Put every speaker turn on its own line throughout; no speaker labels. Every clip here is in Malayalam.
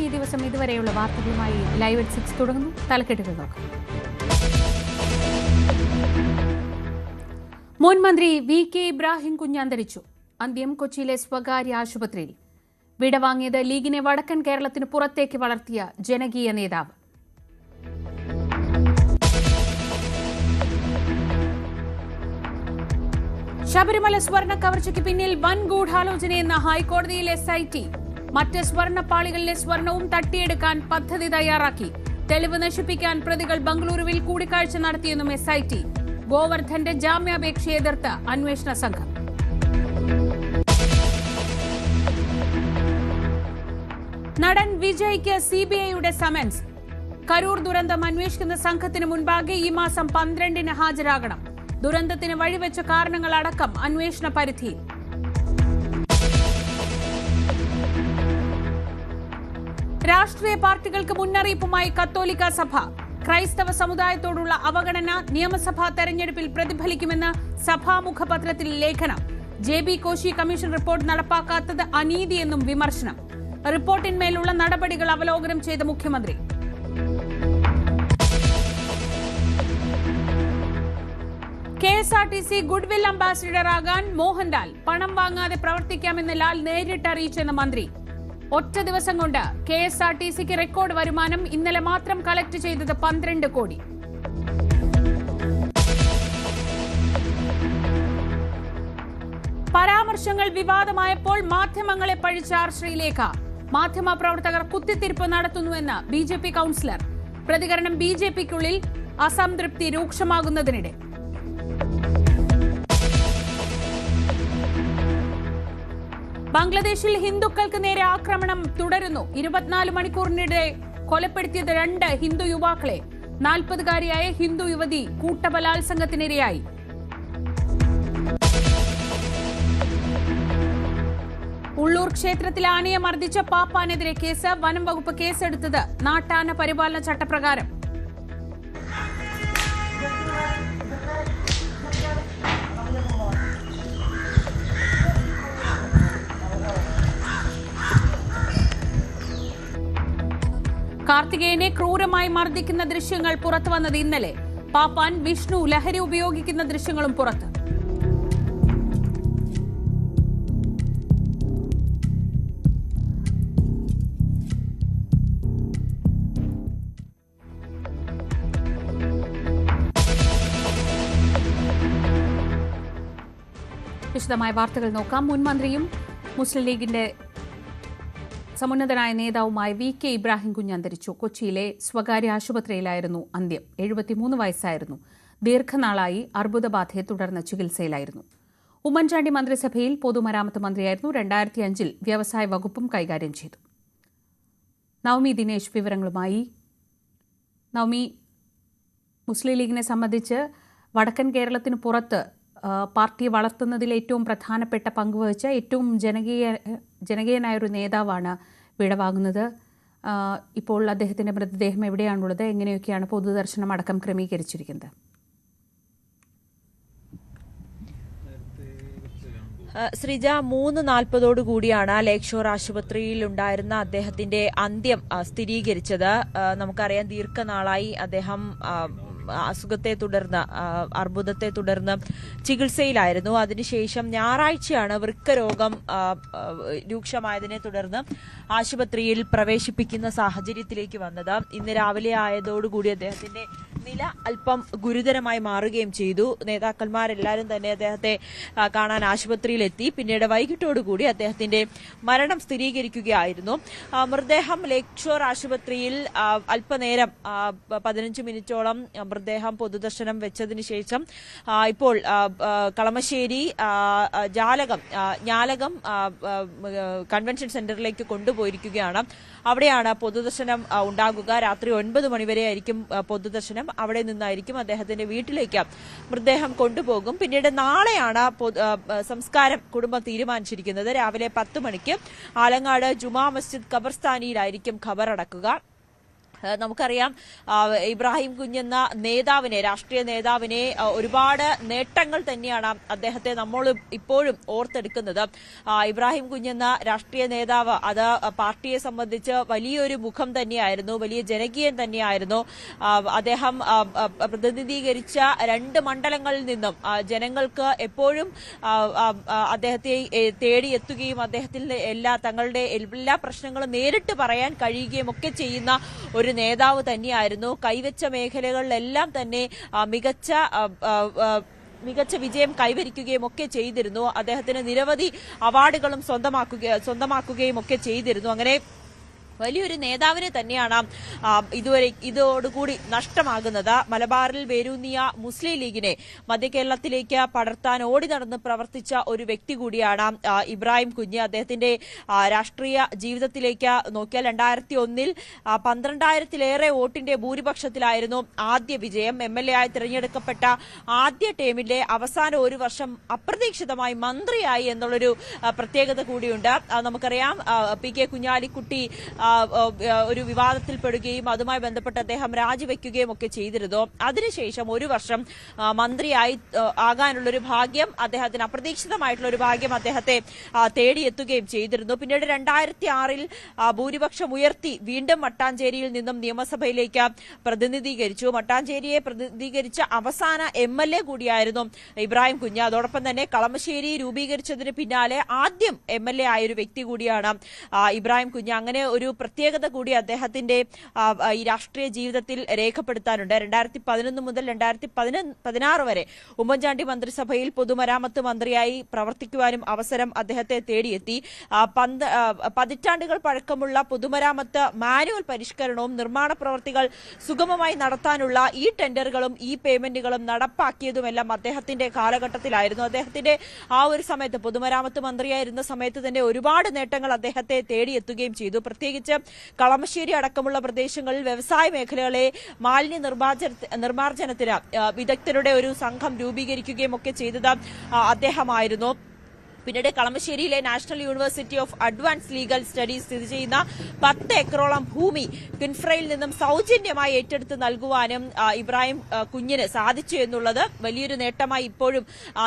ഈ ദിവസം ഇതുവരെയുള്ള വാർത്തകളുമായി ലൈവ് at 6 തുടങ്ങുന്നു. തലക്കെട്ടുകൾ നോക്കാം. മുൻ മന്ത്രി VK ഇബ്രാഹിം കുഞ്ഞ് അന്തരിച്ചു. അന്ത്യം കൊച്ചിയിലെ സ്വകാര്യ ആശുപത്രിയിൽ. വിടവാങ്ങിയത് ലീഗിനെ വടക്കൻ കേരളത്തിന് പുറത്തേക്ക് വളർത്തിയ ജനകീയ നേതാവ്. ശബരിമല സ്വർണ്ണ കവർച്ചയ്ക്ക് പിന്നിൽ വൻ ഗൂഢാലോചനയെന്ന ഹൈക്കോടതിയിലെ SIT. മറ്റ് സ്വർണ്ണപ്പാളികളിലെ സ്വർണവും തട്ടിയെടുക്കാൻ പദ്ധതി തയ്യാറാക്കി. തെളിവ് നശിപ്പിക്കാൻ പ്രതികൾ ബംഗളൂരുവിൽ കൂടിക്കാഴ്ച നടത്തിയെന്നും SIT. ഗോവർദ്ധന്റെ ജാമ്യാപേക്ഷയെ എതിർത്ത് അന്വേഷണ സംഘം. നടൻ വിജയ്ക്ക് CBIയുടെ സമൻസ്. കരൂർ ദുരന്തം അന്വേഷിക്കുന്ന സംഘത്തിന് മുൻപാകെ ഈ മാസം 12-ന് ഹാജരാകണം. ദുരന്തത്തിന് വഴിവെച്ച കാരണങ്ങളടക്കം അന്വേഷണ പരിധിയിൽ. രാഷ്ട്രീയ പാർട്ടികൾക്ക് മുന്നറിയിപ്പുമായി കത്തോലിക്ക സഭ. ക്രൈസ്തവ സമുദായത്തോടുള്ള അവഗണന നിയമസഭാ തെരഞ്ഞെടുപ്പിൽ പ്രതിഫലിക്കുമെന്ന് സഭാമുഖപത്രത്തിൽ ലേഖനം. JB കോശി കമ്മീഷൻ റിപ്പോർട്ട് നടപ്പാക്കാത്തത് അനീതിയെന്നും വിമർശനം. റിപ്പോർട്ടിന്മേലുള്ള നടപടികൾ അവലോകനം ചെയ്ത മുഖ്യമന്ത്രി. KSRTC ഗുഡ്വിൽ അംബാസിഡറാകാൻ മോഹൻലാൽ. പണം വാങ്ങാതെ പ്രവർത്തിക്കാമെന്ന് ലാൽ നേരിട്ടറിയിച്ചെന്ന മന്ത്രി. ഒറ്റ ദിവസം കൊണ്ട് KSRTCക്ക് റെക്കോർഡ് വരുമാനം. ഇന്നലെ മാത്രം കളക്ട് ചെയ്തത് 12 കോടി. പരാമർശങ്ങൾ വിവാദമായപ്പോൾ മാധ്യമങ്ങളെ പഴിച്ച ശ്രീലേഖ. മാധ്യമപ്രവർത്തകർ കുത്തിത്തിരിപ്പ് നടത്തുന്നുവെന്ന് BJP കൌൺസിലർ. പ്രതികരണം BJPക്കുള്ളിൽ അസംതൃപ്തി രൂക്ഷമാകുന്നതിനിടെ. ബംഗ്ലാദേശിൽ ഹിന്ദുക്കൾക്ക് നേരെ ആക്രമണം തുടരുന്നു. 24 മണിക്കൂറിനിടെ കൊലപ്പെടുത്തിയത് 2 ഹിന്ദു യുവാക്കളെ. 40-കാരിയായ ഹിന്ദു യുവതി കൂട്ടബലാത്സംഗത്തിനിരയായി. ഉള്ളൂർ ക്ഷേത്രത്തിൽ ആനയെ മർദ്ദിച്ച പാപ്പാനെതിരെ കേസ്. വനം വകുപ്പ് കേസെടുത്തത് നാട്ടാന പരിപാലന ചട്ടപ്രകാരം. കാർത്തികേയനെ ക്രൂരമായി മർദ്ദിക്കുന്ന ദൃശ്യങ്ങൾ പുറത്തുവന്നത് ഇന്നലെ. പാപ്പാൻ വിഷ്ണു ലഹരി ഉപയോഗിക്കുന്ന ദൃശ്യങ്ങളും പുറത്ത്. വിശദമായ വാർത്തകൾ നോക്കാം. മുൻ മന്ത്രിയും മുസ്ലിം ലീഗിന്റെ സമുന്നതനായ നേതാവുമായ VK ഇബ്രാഹിം കുഞ്ഞ് അന്തരിച്ചു. കൊച്ചിയിലെ സ്വകാര്യ ആശുപത്രിയിലായിരുന്നു അന്ത്യം. 73 വയസ്സായിരുന്നു. ദീർഘനാളായി അർബുദബാധയെ തുടർന്ന് ചികിത്സയിലായിരുന്നു. ഉമ്മൻചാണ്ടി മന്ത്രിസഭയിൽ പൊതുമരാമത്ത് മന്ത്രിയായിരുന്നു. 2005-ൽ വ്യവസായ വകുപ്പും കൈകാര്യം ചെയ്തു. നവമി ദിനേശ് വിവരങ്ങളുമായി. നവമി, മുസ്ലിം ലീഗിനെ സംബന്ധിച്ച് വടക്കൻ കേരളത്തിന് പുറത്ത് പാർട്ടി വളർത്തുന്നതിൽ ഏറ്റവും പ്രധാനപ്പെട്ട പങ്കുവഹിച്ച ഏറ്റവും ജനകീയനായൊരു നേതാവാണ് വിടവാങ്ങുന്നത്. ഇപ്പോൾ അദ്ദേഹത്തിന്റെ മൃതദേഹം എവിടെയാണുള്ളത്? എങ്ങനെയൊക്കെയാണ് പൊതുദർശനം അടക്കം ക്രമീകരിച്ചിരിക്കുന്നത്?
ശ്രീജ, 3:40 കൂടിയാണ് ലേക്ക് ഷോർ ആശുപത്രിയിൽ ഉണ്ടായിരുന്ന അദ്ദേഹത്തിന്റെ അന്ത്യം സ്ഥിരീകരിച്ചത്. നമുക്കറിയാം, ദീർഘനാളായി അദ്ദേഹം അസുഖത്തെ തുടർന്ന്, അർബുദത്തെ തുടർന്ന് ചികിത്സയിലായിരുന്നു. അതിനുശേഷം ഞായറാഴ്ചയാണ് വൃക്കരോഗം രൂക്ഷമായതിനെ തുടർന്ന് ആശുപത്രിയിൽ പ്രവേശിപ്പിക്കുന്ന സാഹചര്യത്തിലേക്ക് വന്നത്. ഇന്ന് രാവിലെ ആയതോടുകൂടി അദ്ദേഹത്തിന്റെ നില അല്പം ഗുരുതരമായി മാറുകയും ചെയ്തു. നേതാക്കന്മാരെല്ലാവരും തന്നെ അദ്ദേഹത്തെ കാണാൻ ആശുപത്രിയിലെത്തി. പിന്നീട് വൈകിട്ടോടുകൂടി അദ്ദേഹത്തിന്റെ മരണം സ്ഥിരീകരിക്കുകയായിരുന്നു. മൃതദേഹം ലേക്ക് ഷോർ ആശുപത്രിയിൽ അല്പനേരം 15 മിനിറ്റോളം മൃതദേഹം പൊതുദർശനം വെച്ചതിന് ശേഷം ഇപ്പോൾ കളമശ്ശേരി ഞാലകം കൺവെൻഷൻ സെന്ററിലേക്ക് കൊണ്ടുപോയിരിക്കുകയാണ്. അവിടെയാണ് പൊതുദർശനം ഉണ്ടാകുക. രാത്രി 9 മണിവരെ ആയിരിക്കും പൊതുദർശനം. അവിടെ നിന്നായിരിക്കും അദ്ദേഹത്തിന്റെ വീട്ടിലേക്ക് മൃതദേഹം കൊണ്ടുപോകും. പിന്നീട് നാളെയാണ് സംസ്കാരം കുടുംബം തീരുമാനിച്ചിരിക്കുന്നത്. രാവിലെ 10 മണിക്ക് ആലങ്ങാട് ജുമാ മസ്ജിദ് ഖബർസ്ഥാനിയിലായിരിക്കും ഖബറടക്കുക. നമുക്കറിയാം ഇബ്രാഹിം കുഞ്ഞെന്ന നേതാവിനെ, രാഷ്ട്രീയ നേതാവിനെ, ഒരുപാട് നേട്ടങ്ങൾ തന്നെയാണ് അദ്ദേഹത്തെ നമ്മൾ ഇപ്പോഴും ഓർത്തെടുക്കുന്നത്. ഇബ്രാഹിം കുഞ്ഞെന്ന രാഷ്ട്രീയ നേതാവ് അത് പാർട്ടിയെ സംബന്ധിച്ച് വലിയൊരു മുഖം തന്നെയായിരുന്നു, വലിയ ജനകീയൻ തന്നെയായിരുന്നു. അദ്ദേഹം പ്രതിനിധീകരിച്ച 2 മണ്ഡലങ്ങളിൽ നിന്നും ജനങ്ങൾക്ക് എപ്പോഴും അദ്ദേഹത്തെ തേടിയെത്തുകയും അദ്ദേഹത്തിന്റെ തങ്ങളുടെ എല്ലാ പ്രശ്നങ്ങളും നേരിട്ട് പറയാൻ കഴിയുകയും ഒക്കെ ചെയ്യുന്ന ഒരു നേതാവ് തന്നെയായിരുന്നു. കൈവച്ച മേഖലകളിലെല്ലാം തന്നെ മികച്ച വിജയം കൈവരിക്കുകയും ഒക്കെ ചെയ്തിരുന്നു. അദ്ദേഹത്തിന് നിരവധി അവാർഡുകളും സ്വന്തമാക്കുകയും ഒക്കെ ചെയ്തിരുന്നു. അങ്ങനെ വലിയൊരു നേതാവിനെ തന്നെയാണ് ഇതോടുകൂടി നഷ്ടമാകുന്നത്. മലബാറിൽ വേരൂന്നിയ മുസ്ലിം ലീഗിനെ മധ്യകേരളത്തിലേക്ക് പടർത്താൻ ഓടി നടന്ന് പ്രവർത്തിച്ച ഒരു വ്യക്തി കൂടിയാണ് ഇബ്രാഹിം കുഞ്ഞ്. അദ്ദേഹത്തിന്റെ രാഷ്ട്രീയ ജീവിതത്തിലേക്ക് നോക്കിയാൽ 2001-ൽ 12,000-ലേറെ വോട്ടിന്റെ ഭൂരിപക്ഷത്തിലായിരുന്നു ആദ്യ വിജയം. MLA ആയി തിരഞ്ഞെടുക്കപ്പെട്ട ആദ്യ ടേമിലെ അവസാന ഒരു വർഷം അപ്രതീക്ഷിതമായി മന്ത്രിയായി എന്നുള്ളൊരു പ്രത്യേകത കൂടിയുണ്ട്. നമുക്കറിയാം PK കുഞ്ഞാലിക്കുട്ടി ഒരു വിവാദത്തിൽപ്പെടുകയും അതുമായി ബന്ധപ്പെട്ട് അദ്ദേഹം രാജിവെക്കുകയും ഒക്കെ ചെയ്തിരുന്നു. അതിനുശേഷം ഒരു വർഷം മന്ത്രിയായി ആകാനുള്ളൊരു ഭാഗ്യം അദ്ദേഹത്തിന്, അപ്രതീക്ഷിതമായിട്ടുള്ള ഒരു ഭാഗ്യം അദ്ദേഹത്തെ തേടിയെത്തുകയും ചെയ്തിരുന്നു. പിന്നീട് 2006-ൽ ഭൂരിപക്ഷം ഉയർത്തി വീണ്ടും മട്ടാഞ്ചേരിയിൽ നിന്നും നിയമസഭയിലേക്ക് പ്രതിനിധീകരിച്ചു. മട്ടാഞ്ചേരിയെ പ്രതിനിധീകരിച്ച അവസാന MLA കൂടിയായിരുന്നു ഇബ്രാഹിം കുഞ്ഞ്. അതോടൊപ്പം തന്നെ കളമശ്ശേരി രൂപീകരിച്ചതിന് പിന്നാലെ ആദ്യം MLA ആയൊരു വ്യക്തി കൂടിയാണ് ഇബ്രാഹിം കുഞ്ഞ്. അങ്ങനെ ഒരു പ്രത്യേകത കൂടി അദ്ദേഹത്തിന്റെ ഈ രാഷ്ട്രീയ ജീവിതത്തിൽ രേഖപ്പെടുത്താനുണ്ട്. 2011 മുതൽ 2016 വരെ ഉമ്മൻചാണ്ടി മന്ത്രിസഭയിൽ പൊതുമരാമത്ത് മന്ത്രിയായി പ്രവർത്തിക്കുവാനും അവസരം അദ്ദേഹത്തെ തേടിയെത്തി. പതിറ്റാണ്ടുകൾ പഴക്കമുള്ള പൊതുമരാമത്ത് മാനുവൽ പരിഷ്കരണവും നിർമ്മാണ പ്രവർത്തികൾ സുഗമമായി നടത്താനുള്ള ഈ ടെൻഡറുകളും ഈ പേയ്മെന്റുകളും നടപ്പാക്കിയതുമെല്ലാം അദ്ദേഹത്തിന്റെ കാലഘട്ടത്തിലായിരുന്നു. അദ്ദേഹത്തിന്റെ ആ ഒരു സമയത്ത് പൊതുമരാമത്ത് മന്ത്രിയായിരുന്ന സമയത്ത് തന്നെ ഒരുപാട് നേട്ടങ്ങൾ അദ്ദേഹത്തെ തേടിയെത്തുകയും ചെയ്തു. പ്രത്യേകിച്ച് കളമശ്ശേരി അടക്കമുള്ള പ്രദേശങ്ങളിൽ വ്യവസായ മേഖലകളെ മാലിന്യ നിർമ്മാർജ്ജനത്തിന് വിദഗ്ധരുടെ ഒരു സംഘം രൂപീകരിക്കുകയും ഒക്കെ ചെയ്തത് അദ്ദേഹമായിരുന്നു. പിന്നീട് കളമശ്ശേരിയിലെ national university of advance legal studies സ്ഥിതി ചെയ്യുന്ന 10 ഏക്കറോളം ഭൂമി കിൻഫ്രയിൽ നിന്നും സൗജന്യമായി ഏറ്റെടുത്ത് നൽകുവാനും ഇബ്രാഹിം കുഞ്ഞിന് സാധിച്ചു എന്നുള്ളത് വലിയൊരു നേട്ടമായി ഇപ്പോഴും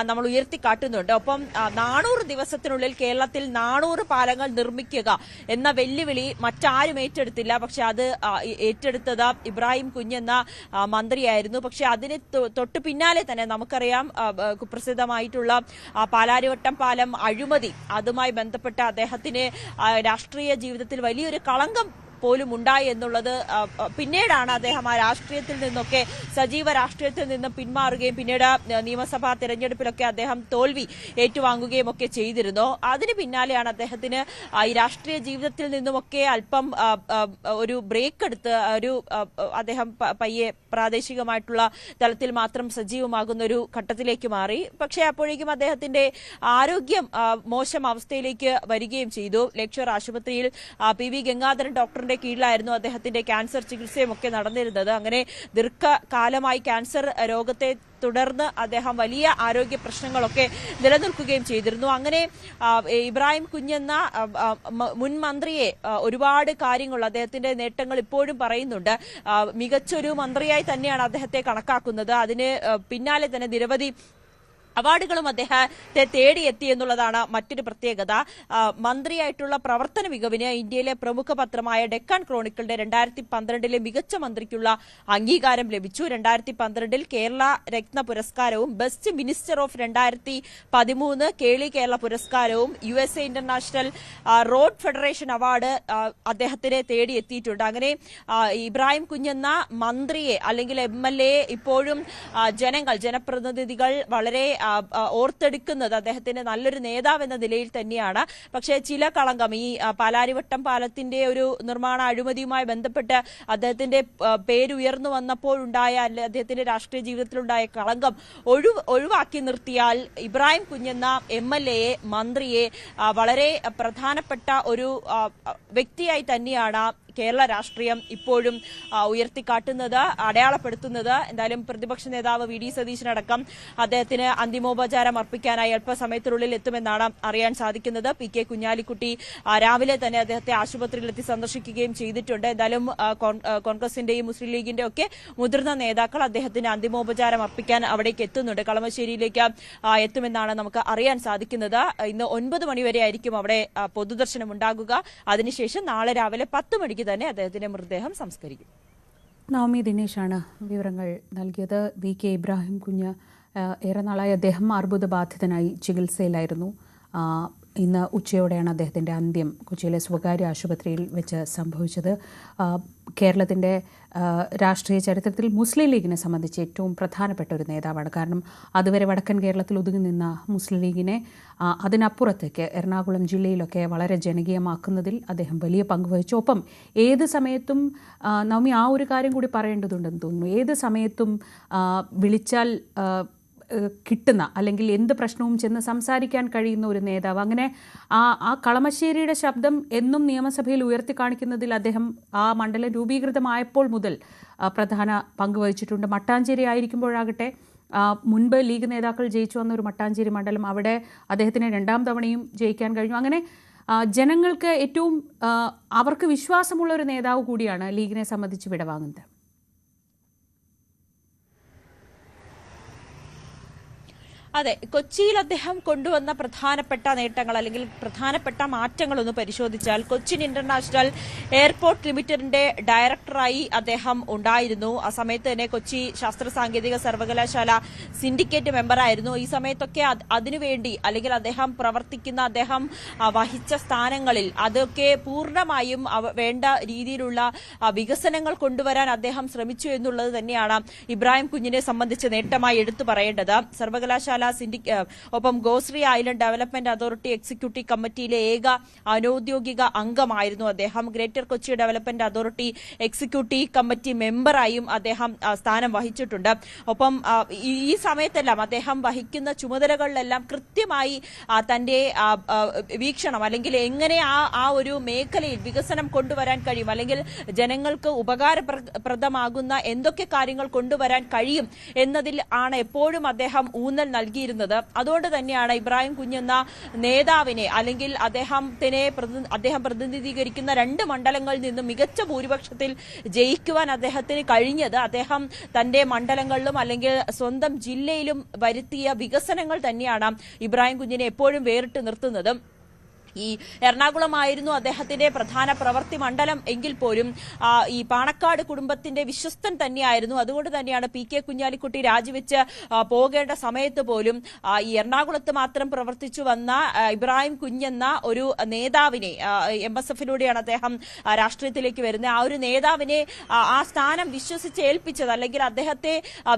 നമ്മൾ ഉയർത്തിക്കാട്ടുന്നുണ്ട്. ഒപ്പം 400 ദിവസത്തിനുള്ളിൽ കേരളത്തിൽ 400 പാലങ്ങൾ നിർമ്മിക്കുക എന്ന വെല്ലുവിളി മറ്റാരും ഏറ്റെടുത്തില്ല. പക്ഷെ അത് ഏറ്റെടുത്തത് ഇബ്രാഹിം കുഞ്ഞെന്ന മന്ത്രിയായിരുന്നു. പക്ഷെ അതിന് തൊട്ടു പിന്നാലെ തന്നെ നമുക്കറിയാം കുപ്രസിദ്ധമായിട്ടുള്ള പാലാരിവട്ടം പാലം അഴിമതി, അതുമായി ബന്ധപ്പെട്ട അദ്ദേഹത്തിന് രാഷ്ട്രീയ ജീവിതത്തിൽ വലിയൊരു കളങ്കം പോലും ഉണ്ടായി എന്നുള്ളത് പിന്നീടാണ് അദ്ദേഹം ആ രാഷ്ട്രീയത്തിൽ നിന്നൊക്കെ, സജീവ രാഷ്ട്രീയത്തിൽ നിന്നും പിന്മാറുകയും പിന്നീട് നിയമസഭാ തെരഞ്ഞെടുപ്പിലൊക്കെ അദ്ദേഹം തോൽവി ഏറ്റുവാങ്ങുകയും ഒക്കെ ചെയ്തിരുന്നു. അതിന് പിന്നാലെയാണ് അദ്ദേഹത്തിന് ഈ രാഷ്ട്രീയ ജീവിതത്തിൽ നിന്നുമൊക്കെ അല്പം ഒരു ബ്രേക്ക് എടുത്ത് അദ്ദേഹം പയ്യെ പ്രാദേശികമായിട്ടുള്ള തലത്തിൽ മാത്രം സജീവമാകുന്ന ഒരു ഘട്ടത്തിലേക്ക് മാറി. പക്ഷേ അപ്പോഴേക്കും അദ്ദേഹത്തിന്റെ ആരോഗ്യം മോശം അവസ്ഥയിലേക്ക് വരികയും ചെയ്തു. ലെക്ചർ ആശുപത്രിയിൽ PV ഗംഗാധരൻ ഡോക്ടറിന്റെ കീഴിലായിരുന്നു അദ്ദേഹത്തിന്റെ ക്യാൻസർ ചികിത്സയും ഒക്കെ നടന്നിരുന്നത്. അങ്ങനെ ദീർഘകാലമായി ക്യാൻസർ രോഗത്തെ തുടർന്ന് അദ്ദേഹം വലിയ ആരോഗ്യ പ്രശ്നങ്ങളൊക്കെ നിലനിൽക്കുകയും ചെയ്തിരുന്നു. അങ്ങനെ ഇബ്രാഹിം കുഞ്ഞെന്ന മുൻ മന്ത്രിയെ ഒരുപാട് കാര്യങ്ങൾ, അദ്ദേഹത്തിന്റെ നേട്ടങ്ങൾ ഇപ്പോഴും പറയുന്നുണ്ട്. മികച്ചൊരു മന്ത്രിയായി തന്നെയാണ് അദ്ദേഹത്തെ കണക്കാക്കുന്നത്. അതിന് പിന്നാലെ തന്നെ നിരവധി അവാർഡുകളും അദ്ദേഹത്തെ തേടിയെത്തി എന്നുള്ളതാണ് മറ്റൊരു പ്രത്യേകത. മന്ത്രിയായിട്ടുള്ള പ്രവർത്തന മികവിന് ഇന്ത്യയിലെ പ്രമുഖ പത്രമായ ഡെക്കാൻ ക്രോണിക്കിളിന്റെ 2012-ലെ മികച്ച മന്ത്രിക്കുള്ള അംഗീകാരം ലഭിച്ചു. 2012-ൽ കേരള രത്ന പുരസ്കാരവും ബെസ്റ്റ് മിനിസ്റ്റർ ഓഫ് 2013 കേളി കേരള പുരസ്കാരവും USA international road federation award അദ്ദേഹത്തിന് തേടിയെത്തിയിട്ടുണ്ട്. അങ്ങനെ ഇബ്രാഹിം കുഞ്ഞെന്ന മന്ത്രിയെ അല്ലെങ്കിൽ MLA ഇപ്പോഴും ജനപ്രതിനിധികൾ വളരെ ഓർത്തെടുക്കുന്നത് അദ്ദേഹത്തിന് നല്ലൊരു നേതാവ് എന്ന നിലയിൽ തന്നെയാണ്. പക്ഷേ ചില കളങ്കം, ഈ പാലാരിവട്ടം പാലത്തിന്റെ ഒരു നിർമ്മാണ അഴിമതിയുമായി ബന്ധപ്പെട്ട് അദ്ദേഹത്തിന്റെ പേരുയർന്നു വന്നപ്പോഴുണ്ടായ, അദ്ദേഹത്തിന്റെ രാഷ്ട്രീയ ജീവിതത്തിലുണ്ടായ കളങ്കം ഒഴിവാക്കി നിർത്തിയാൽ ഇബ്രാഹിം കുഞ്ഞെന്ന MLA-യെ, മന്ത്രിയെ വളരെ പ്രധാനപ്പെട്ട ഒരു വ്യക്തിയായി തന്നെയാണ് കേരള രാഷ്ട്രീയം ഇപ്പോഴും ഉയർത്തിക്കാട്ടുന്നത്, അടയാളപ്പെടുത്തുന്നത്. എന്തായാലും പ്രതിപക്ഷ നേതാവ് വി ഡി സതീശനടക്കം അദ്ദേഹത്തിന് അന്തിമോപചാരം അർപ്പിക്കാനായി അല്പസമയത്തിനുള്ളിൽ എത്തുമെന്നാണ് അറിയാൻ സാധിക്കുന്നത്. പി കെ കുഞ്ഞാലിക്കുട്ടി രാവിലെ തന്നെ അദ്ദേഹത്തെ ആശുപത്രിയിലെത്തി സന്ദർശിക്കുകയും ചെയ്തിട്ടുണ്ട്. എന്തായാലും കോൺഗ്രസിന്റെയും മുസ്ലിം ലീഗിന്റെ ഒക്കെ മുതിർന്ന നേതാക്കൾ അദ്ദേഹത്തിന് അന്തിമോപചാരം അർപ്പിക്കാൻ അവിടേക്ക് എത്തുന്നുണ്ട്. കളമശ്ശേരിയിലേക്ക് എത്തുമെന്നാണ് നമുക്ക് അറിയാൻ സാധിക്കുന്നത്. ഇന്ന് 9 മണിവരെ ആയിരിക്കും അവിടെ പൊതുദർശനം ഉണ്ടാകുക. അതിനുശേഷം നാളെ രാവിലെ 10 മണിക്ക് തന്നെ അദ്ദേഹത്തിന്റെ മൃതദേഹം സംസ്കരിക്കും.
നവമി ദിനേശാണ് വിവരങ്ങൾ നൽകിയത്. വി കെ ഇബ്രാഹിം കുഞ്ഞ് ഏറെ നാളായി അദ്ദേഹം അർബുദബാധിതനായി ചികിത്സയിലായിരുന്നു. ഇന്ന് ഉച്ചയോടെയാണ് അദ്ദേഹത്തിൻ്റെ അന്ത്യം കൊച്ചിയിലെ സ്വകാര്യ ആശുപത്രിയിൽ വെച്ച് സംഭവിച്ചത്. കേരളത്തിൻ്റെ രാഷ്ട്രീയ ചരിത്രത്തിൽ മുസ്ലിം ലീഗിനെ സംബന്ധിച്ച് ഏറ്റവും പ്രധാനപ്പെട്ട ഒരു നേതാവാണ്. കാരണം അതുവരെ വടക്കൻ കേരളത്തിൽ ഒതുങ്ങി നിന്ന മുസ്ലിം ലീഗിനെ അതിനപ്പുറത്തേക്ക് എറണാകുളം ജില്ലയിലൊക്കെ വളരെ ജനകീയമാക്കുന്നതിൽ അദ്ദേഹം വലിയ പങ്ക് വഹിച്ചു. ഒപ്പം ഏത് സമയത്തും നവമി ആ ഒരു കാര്യം കൂടി പറയേണ്ടതുണ്ടെന്ന് തോന്നുന്നു. ഏത് സമയത്തും വിളിച്ചാൽ കിട്ടുന്ന, അല്ലെങ്കിൽ എന്ത് പ്രശ്നവും ചെന്ന് സംസാരിക്കാൻ കഴിയുന്ന ഒരു നേതാവ്. അങ്ങനെ ആ കളമശ്ശേരിയുടെ ശബ്ദം എന്നും നിയമസഭയിൽ ഉയർത്തിക്കാണിക്കുന്നതിൽ അദ്ദേഹം ആ മണ്ഡലം രൂപീകൃതമായപ്പോൾ മുതൽ പ്രധാന പങ്ക് വഹിച്ചിട്ടുണ്ട്. മട്ടാഞ്ചേരി ആയിരിക്കുമ്പോഴാകട്ടെ, മുൻപ് ലീഗ് നേതാക്കൾ ജയിച്ചു വന്ന ഒരു മട്ടാഞ്ചേരി മണ്ഡലം, അവിടെ അദ്ദേഹത്തിന് 2ാം തവണയും ജയിക്കാൻ കഴിഞ്ഞു. അങ്ങനെ ജനങ്ങൾക്ക് ഏറ്റവും അവർക്ക് വിശ്വാസമുള്ള ഒരു നേതാവ് കൂടിയാണ് ലീഗിനെ സംബന്ധിച്ച് വിടവാങ്ങുന്നത്.
അതെ, കൊച്ചിയിൽ അദ്ദേഹം കൊണ്ടുവന്ന പ്രധാനപ്പെട്ട നേട്ടങ്ങൾ അല്ലെങ്കിൽ പ്രധാനപ്പെട്ട മാറ്റങ്ങളൊന്ന് പരിശോധിച്ചാൽ, കൊച്ചിൻ ഇന്റർനാഷണൽ എയർപോർട്ട് ലിമിറ്റഡിന്റെ ഡയറക്ടറായി അദ്ദേഹം ഉണ്ടായിരുന്നു. ആ സമയത്ത് തന്നെ കൊച്ചി ശാസ്ത്ര സാങ്കേതിക സർവകലാശാല സിൻഡിക്കേറ്റ് മെമ്പറായിരുന്നു. ഈ സമയത്തൊക്കെ അതിനുവേണ്ടി അല്ലെങ്കിൽ അദ്ദേഹം വഹിച്ച സ്ഥാനങ്ങളിൽ അതൊക്കെ പൂർണ്ണമായും വേണ്ട രീതിയിലുള്ള വികസനങ്ങൾ കൊണ്ടുവരാൻ അദ്ദേഹം ശ്രമിച്ചു എന്നുള്ളത് തന്നെയാണ് ഇബ്രാഹിം കുഞ്ഞിനെ സംബന്ധിച്ച് നേട്ടമായി എടുത്തു പറയേണ്ടത്. സർവകലാശാല ഒപ്പം Goshree island development authority executive കമ്മിറ്റിയിലെ ഏക അനൌദ്യോഗിക അംഗമായിരുന്നു അദ്ദേഹം. Greater Kochi development authority executive committee മെമ്പറായും അദ്ദേഹം സ്ഥാനം വഹിച്ചിട്ടുണ്ട്. ഒപ്പം ഈ സമയത്തെല്ലാം അദ്ദേഹം വഹിക്കുന്ന ചുമതലകളിലെല്ലാം കൃത്യമായി തന്റെ വീക്ഷണം അല്ലെങ്കിൽ എങ്ങനെ ആ ഒരു മേഖലയിൽ വികസനം കൊണ്ടുവരാൻ കഴിയും, അല്ലെങ്കിൽ ജനങ്ങൾക്ക് ഉപകാരപ്രദമാകുന്ന എന്തൊക്കെ കാര്യങ്ങൾ കൊണ്ടുവരാൻ കഴിയും എന്നതിൽ ആണ് എപ്പോഴും അദ്ദേഹം ഊന്നൽ നൽകിയിരുന്നത്. അതുകൊണ്ട് തന്നെയാണ് ഇബ്രാഹിം കുഞ്ഞെന്ന നേതാവിനെ അല്ലെങ്കിൽ അദ്ദേഹം പ്രതിനിധീകരിക്കുന്ന 2 മണ്ഡലങ്ങളിൽ നിന്നും മികച്ച ഭൂരിപക്ഷത്തിൽ ജയിക്കുവാൻ അദ്ദേഹത്തിന് കഴിഞ്ഞത്. അദ്ദേഹം തന്റെ മണ്ഡലങ്ങളിലും അല്ലെങ്കിൽ സ്വന്തം ജില്ലയിലും വരുത്തിയ വികസനങ്ങൾ തന്നെയാണ് ഇബ്രാഹിം കുഞ്ഞിനെ എപ്പോഴും വേറിട്ട് നിർത്തുന്നത്. ഈ എറണാകുളമായിരുന്നു അദ്ദേഹത്തിന്റെ പ്രധാന പ്രവൃത്തി മണ്ഡലം എങ്കിൽ പോലും ഈ പാണക്കാട് കുടുംബത്തിന്റെ വിശ്വസ്തൻ തന്നെയായിരുന്നു. അതുകൊണ്ട് തന്നെയാണ് പി കെ കുഞ്ഞാലിക്കുട്ടി രാജിവെച്ച് പോകേണ്ട സമയത്ത് പോലും ഈ എറണാകുളത്ത് മാത്രം പ്രവർത്തിച്ചു വന്ന ഇബ്രാഹിം കുഞ്ഞെന്ന ഒരു നേതാവിനെ, MSFിലൂടെയാണ് അദ്ദേഹം രാഷ്ട്രീയത്തിലേക്ക് വരുന്നത്, ആ ഒരു നേതാവിനെ ആ സ്ഥാനം വിശ്വസിച്ച് ഏൽപ്പിച്ചത് അല്ലെങ്കിൽ അദ്ദേഹത്തെ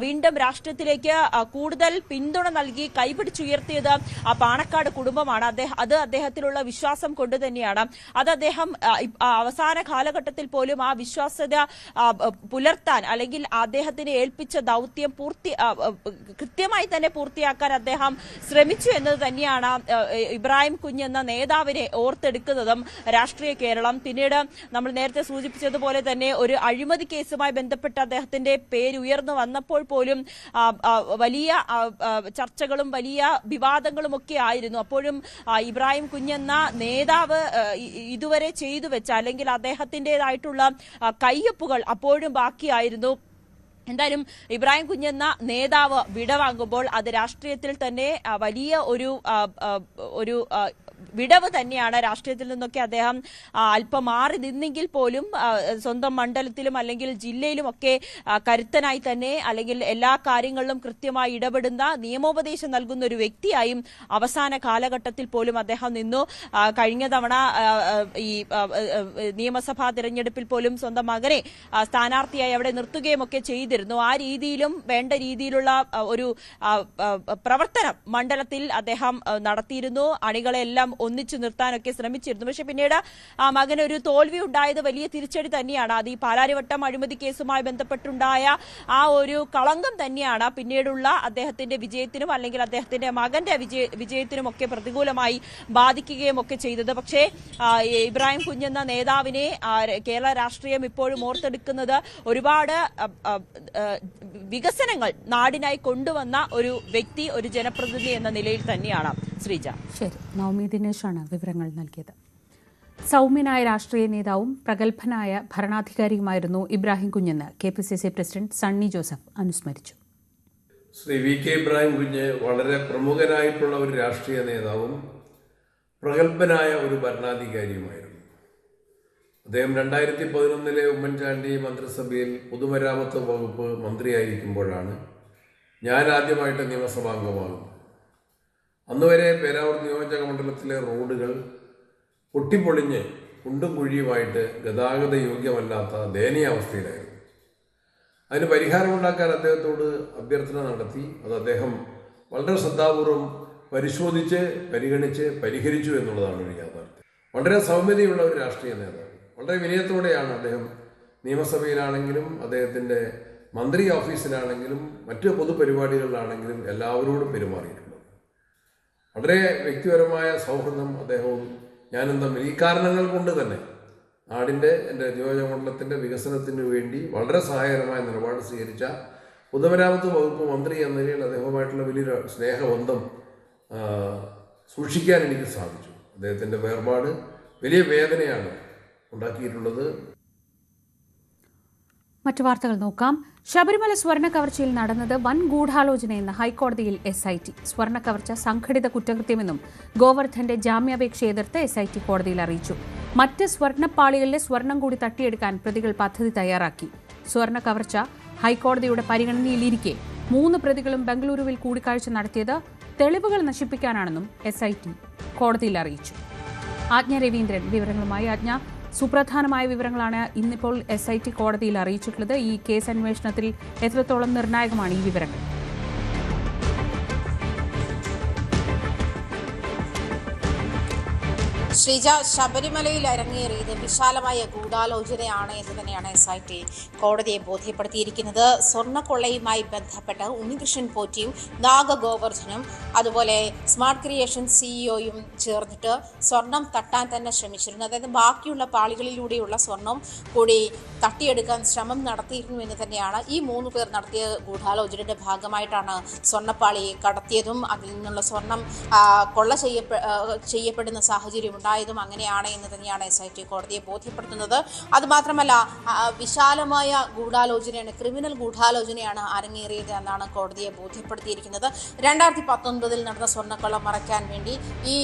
വീണ്ടും രാഷ്ട്രീയത്തിലേക്ക് കൂടുതൽ പിന്തുണ നൽകി കൈപിടിച്ചുയർത്തിയത് ആ പാണക്കാട് കുടുംബമാണ്. അത് അദ്ദേഹത്തിലുള്ള വിശ്വാസം കൊണ്ട് തന്നെയാണ്. അത് അദ്ദേഹം അവസാന കാലഘട്ടത്തിൽ പോലും ആ വിശ്വാസ്യത പുലർത്താൻ അല്ലെങ്കിൽ അദ്ദേഹത്തിന് ഏൽപ്പിച്ച ദൗത്യം കൃത്യമായി തന്നെ പൂർത്തിയാക്കാൻ അദ്ദേഹം ശ്രമിച്ചു എന്നത് തന്നെയാണ് ഇബ്രാഹിം കുഞ്ഞെന്ന നേതാവിനെ ഓർത്തെടുക്കുന്നതും രാഷ്ട്രീയ കേരളം. പിന്നീട് നമ്മൾ നേരത്തെ സൂചിപ്പിച്ചതുപോലെ തന്നെ ഒരു അഴിമതി കേസുമായി ബന്ധപ്പെട്ട് അദ്ദേഹത്തിന്റെ പേര് ഉയർന്നു വന്നപ്പോൾ പോലും വലിയ ചർച്ചകളും വലിയ വിവാദങ്ങളും ഒക്കെ ആയിരുന്നു. അപ്പോഴും ഇബ്രാഹിം കുഞ്ഞെന്ന നേതാവ് ഇതുവരെ ചെയ്തു വെച്ച അല്ലെങ്കിൽ അദ്ദേഹത്തിൻ്റെതായിട്ടുള്ള കയ്യൊപ്പുകൾ അപ്പോഴും ബാക്കിയായിരുന്നു. എന്തായാലും ഇബ്രാഹിം കുഞ്ഞെന്ന നേതാവ് വിടവാങ്ങുമ്പോൾ അത് രാഷ്ട്രീയത്തിൽ തന്നെ വലിയ ഒരു വിടവ് തന്നെയാണ്. രാഷ്ട്രീയത്തിൽ നിന്നൊക്കെ അദ്ദേഹം അല്പം മാറി നിന്നെങ്കിൽ പോലും സ്വന്തം മണ്ഡലത്തിലും അല്ലെങ്കിൽ ജില്ലയിലും ഒക്കെ കരുത്തനായി തന്നെ അല്ലെങ്കിൽ എല്ലാ കാര്യങ്ങളിലും കൃത്യമായി ഇടപെടുന്ന നിയമോപദേശം നൽകുന്ന ഒരു വ്യക്തിയായും അവസാന കാലഘട്ടത്തിൽ പോലും അദ്ദേഹം നിന്നു. കഴിഞ്ഞ തവണ ഈ നിയമസഭാ തിരഞ്ഞെടുപ്പിൽ പോലും സ്വന്തം മകനെ സ്ഥാനാർത്ഥിയായി അവിടെ നിർത്തുകയും ഒക്കെ ചെയ്തിരുന്നു. ആ രീതിയിലും വേണ്ട രീതിയിലുള്ള ഒരു പ്രവർത്തനം മണ്ഡലത്തിൽ അദ്ദേഹം നടത്തിയിരുന്നു. അണികളെല്ലാം ഒന്നിച്ചു നിർത്താനൊക്കെ ശ്രമിച്ചിരുന്നു. പക്ഷെ പിന്നീട് മകനൊരു തോൽവി ഉണ്ടായത് വലിയ തിരിച്ചടി തന്നെയാണ്. അത് ഈ പാലാരിവട്ടം അഴിമതി കേസുമായി ബന്ധപ്പെട്ടുണ്ടായ ആ ഒരു കളങ്കം തന്നെയാണ് പിന്നീടുള്ള അദ്ദേഹത്തിന്റെ വിജയത്തിനും അല്ലെങ്കിൽ അദ്ദേഹത്തിന്റെ മകന്റെ വിജയത്തിനും ഒക്കെ പ്രതികൂലമായി ബാധിക്കുകയും ഒക്കെ ചെയ്തത്. പക്ഷേ ഇബ്രാഹിം കുഞ്ഞെന്ന നേതാവിനെ കേരള രാഷ്ട്രീയം ഇപ്പോഴും ഓർത്തെടുക്കുന്നത് ഒരുപാട് വികസനങ്ങൾ നാടിനായി കൊണ്ടുവന്ന ഒരു വ്യക്തി, ഒരു ജനപ്രതിനിധി എന്ന നിലയിൽ തന്നെയാണ്. ശ്രീജ.
ശരി, നവമി ദിനേശാണ് വിവരങ്ങൾ നൽകിയത്. സൗമ്യനായ രാഷ്ട്രീയ നേതാവും പ്രഗത്ഭനായ ഭരണാധികാരിയുമായിരുന്നു ഇബ്രാഹിം കുഞ്ഞെന്ന് KPCC പ്രസിഡന്റ് സണ്ണി ജോസഫ് അനുസ്മരിച്ചു.
ശ്രീ VK ഇബ്രാഹിം കുഞ്ഞ് വളരെ പ്രമുഖനായിട്ടുള്ള ഒരു രാഷ്ട്രീയ നേതാവും പ്രഗത്ഭനായ ഒരു ഭരണാധികാരിയുമായിരുന്നു. അദ്ദേഹം 2011 ഉമ്മൻചാണ്ടി മന്ത്രിസഭയിൽ പൊതുമരാമത്ത് വകുപ്പ് മന്ത്രിയായിരിക്കുമ്പോഴാണ് ഞാൻ ആദ്യമായിട്ട് നിയമസഭാംഗമാകുന്നത്. അന്നുവരെ പേരാവൂർ നിയോജക മണ്ഡലത്തിലെ റോഡുകൾ പൊട്ടിപ്പൊളിഞ്ഞ് കുണ്ടും കുഴിയുമായിട്ട് ഗതാഗത യോഗ്യമല്ലാത്ത ദയനീയ അവസ്ഥയിലായിരുന്നു. അതിന് പരിഹാരമുണ്ടാക്കാൻ അദ്ദേഹത്തോട് അഭ്യർത്ഥന നടത്തി. അത് അദ്ദേഹം വളരെ ശ്രദ്ധാപൂർവം പരിശോധിച്ച് പരിഗണിച്ച് പരിഹരിച്ചു എന്നുള്ളതാണ് ഒരു യാഥാർത്ഥ്യം. വളരെ സൗമ്യതയുള്ള ഒരു രാഷ്ട്രീയ നേതാവ്. വളരെ വിനയത്തോടെയാണ് അദ്ദേഹം നിയമസഭയിലാണെങ്കിലും അദ്ദേഹത്തിൻ്റെ മന്ത്രി ഓഫീസിലാണെങ്കിലും മറ്റ് പൊതുപരിപാടികളിലാണെങ്കിലും എല്ലാവരോടും പെരുമാറിയിട്ടുള്ളത്. വളരെ വ്യക്തിപരമായ സൗഹൃദം അദ്ദേഹവും ഞാനും തമ്മിൽ ഈ കാരണങ്ങൾ കൊണ്ട് തന്നെ നാടിൻ്റെ എൻ്റെ നിയോജകമണ്ഡലത്തിൻ്റെ വികസനത്തിന് വേണ്ടി വളരെ സഹായകരമായ നിലപാട് സ്വീകരിച്ച പൊതുമരാമത്ത് വകുപ്പ് മന്ത്രി എന്ന നിലയിൽ അദ്ദേഹവുമായിട്ടുള്ള വലിയൊരു സ്നേഹബന്ധം സൂക്ഷിക്കാൻ എനിക്ക് സാധിച്ചു. അദ്ദേഹത്തിൻ്റെ വേർപാട് വലിയ വേദനയാണ് ഉണ്ടാക്കിയിട്ടുള്ളത്.
മറ്റു വാർത്തകൾ നോക്കാം. ശബരിമല സ്വർണ്ണ കവർച്ചയിൽ നടന്നത് വൻ ഗൂഢാലോചനയെന്ന് ഹൈക്കോടതിയിൽ SIT. സ്വർണ്ണ കവർച്ച സംഘടിത കുറ്റകൃത്യമെന്നും ഗോവർദ്ധന്റെ ജാമ്യാപേക്ഷയെ എതിർത്ത് SIT കോടതിയിൽ അറിയിച്ചു. മറ്റ് സ്വർണ്ണപ്പാളികളിലെ സ്വർണം കൂടി തട്ടിയെടുക്കാൻ പ്രതികൾ പദ്ധതി തയ്യാറാക്കി. സ്വർണ്ണ കവർച്ച ഹൈക്കോടതിയുടെ പരിഗണനയിലിരിക്കെ 3 പ്രതികളും ബംഗളൂരുവിൽ കൂടിക്കാഴ്ച നടത്തിയത് തെളിവുകൾ നശിപ്പിക്കാനാണെന്നും SIT കോടതിയിൽ അറിയിച്ചു. ആജ്ഞ രവീന്ദ്രൻ വിവരങ്ങളുമായി. ആജ്ഞ, സുപ്രധാനമായ വിവരങ്ങളാണ് ഇന്നിപ്പോൾ SIT കോടതിയിൽ അറിയിച്ചിട്ടുള്ളത്. ഈ കേസ് അന്വേഷണത്തിൽ എത്രത്തോളം നിർണായകമാണ് ഈ വിവരങ്ങൾ?
ശ്രീജ, ശബരിമലയിൽ അരങ്ങേറിയത് വിശാലമായ ഗൂഢാലോചനയാണ് എന്ന് തന്നെയാണ് SIT കോടതിയെ ബോധ്യപ്പെടുത്തിയിരിക്കുന്നത്. സ്വർണ്ണക്കൊള്ളയുമായി ബന്ധപ്പെട്ട് ഉണ്ണികൃഷ്ണൻ പോറ്റിയും നാഗഗോവർദ്ധനും അതുപോലെ സ്മാർട്ട് ക്രിയേഷൻ CEOയും ചേർന്നിട്ട് സ്വർണം തട്ടാൻ തന്നെ ശ്രമിച്ചിരുന്നു. അതായത് ബാക്കിയുള്ള പാളികളിലൂടെയുള്ള സ്വർണം കൂടി തട്ടിയെടുക്കാൻ ശ്രമം നടത്തിയിരുന്നു എന്ന് തന്നെയാണ്. ഈ 3 പേർ നടത്തിയ ഗൂഢാലോചനയുടെ ഭാഗമായിട്ടാണ് സ്വർണ്ണപ്പാളിയെ കടത്തിയതും അതിൽ നിന്നുള്ള സ്വർണം കൊള്ള ചെയ്യപ്പെടുന്ന സാഹചര്യം ഉണ്ടായതും അങ്ങനെയാണ് എന്ന് തന്നെയാണ് SIT കോടതിയെ ബോധ്യപ്പെടുത്തുന്നത്. അതുമാത്രമല്ല, വിശാലമായ ഗൂഢാലോചനയാണ്, ക്രിമിനൽ ഗൂഢാലോചനയാണ് അരങ്ങേറിയത് എന്നാണ് കോടതിയെ ബോധ്യപ്പെടുത്തിയിരിക്കുന്നത്. 2019 നടന്ന സ്വർണ്ണക്കൊള്ള മറയ്ക്കാൻ വേണ്ടി ഈ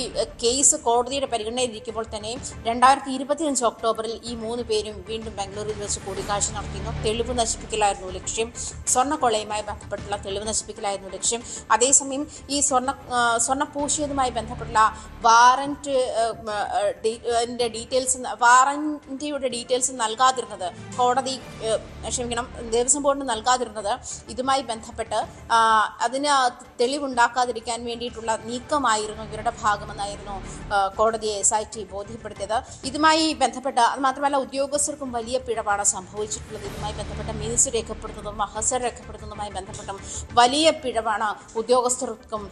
കേസ് കോടതിയുടെ പരിഗണനയിലിരിക്കുമ്പോൾ തന്നെ 2025 ഒക്ടോബറിൽ ഈ 3 പേരും വീണ്ടും ബംഗളൂരുവിൽ വെച്ച് കൂടിക്കാഴ്ച നടത്തിയിരുന്നു. തെളിവ് നശിപ്പിക്കലായിരുന്നു ലക്ഷ്യം. സ്വർണ്ണക്കൊള്ളയുമായി ബന്ധപ്പെട്ടുള്ള തെളിവ് നശിപ്പിക്കലായിരുന്നു ലക്ഷ്യം. അതേസമയം ഈ സ്വർണ്ണ പൂശിയതുമായി ബന്ധപ്പെട്ടുള്ള വാറന്റിയുടെ ഡീറ്റെയിൽസ് നൽകാതിരുന്നത് ദേവസ്വം ബോർഡിന് നൽകാതിരുന്നത് ഇതുമായി ബന്ധപ്പെട്ട് അതിന് തെളിവുണ്ടാക്കാതിരിക്കാൻ വേണ്ടിയിട്ടുള്ള നീക്കമായിരുന്നു ഇവരുടെ ഭാഗമെന്നായിരുന്നു കോടതിയെ SIT ബോധ്യപ്പെടുത്തിയത്. ഇതുമായി ബന്ധപ്പെട്ട് അത് മാത്രമല്ല, ഉദ്യോഗസ്ഥർക്കും വലിയ പിഴവാണ് സംഭവിച്ചിട്ടുള്ളത്. ഇതുമായി ബന്ധപ്പെട്ട മിനിറ്റ്സ് രേഖപ്പെടുത്തുന്നതും മഹസർ രേഖപ്പെടുത്തുന്നതുമായി ബന്ധപ്പെട്ടും വലിയ പിഴവാണ് ഉദ്യോഗസ്ഥർക്കും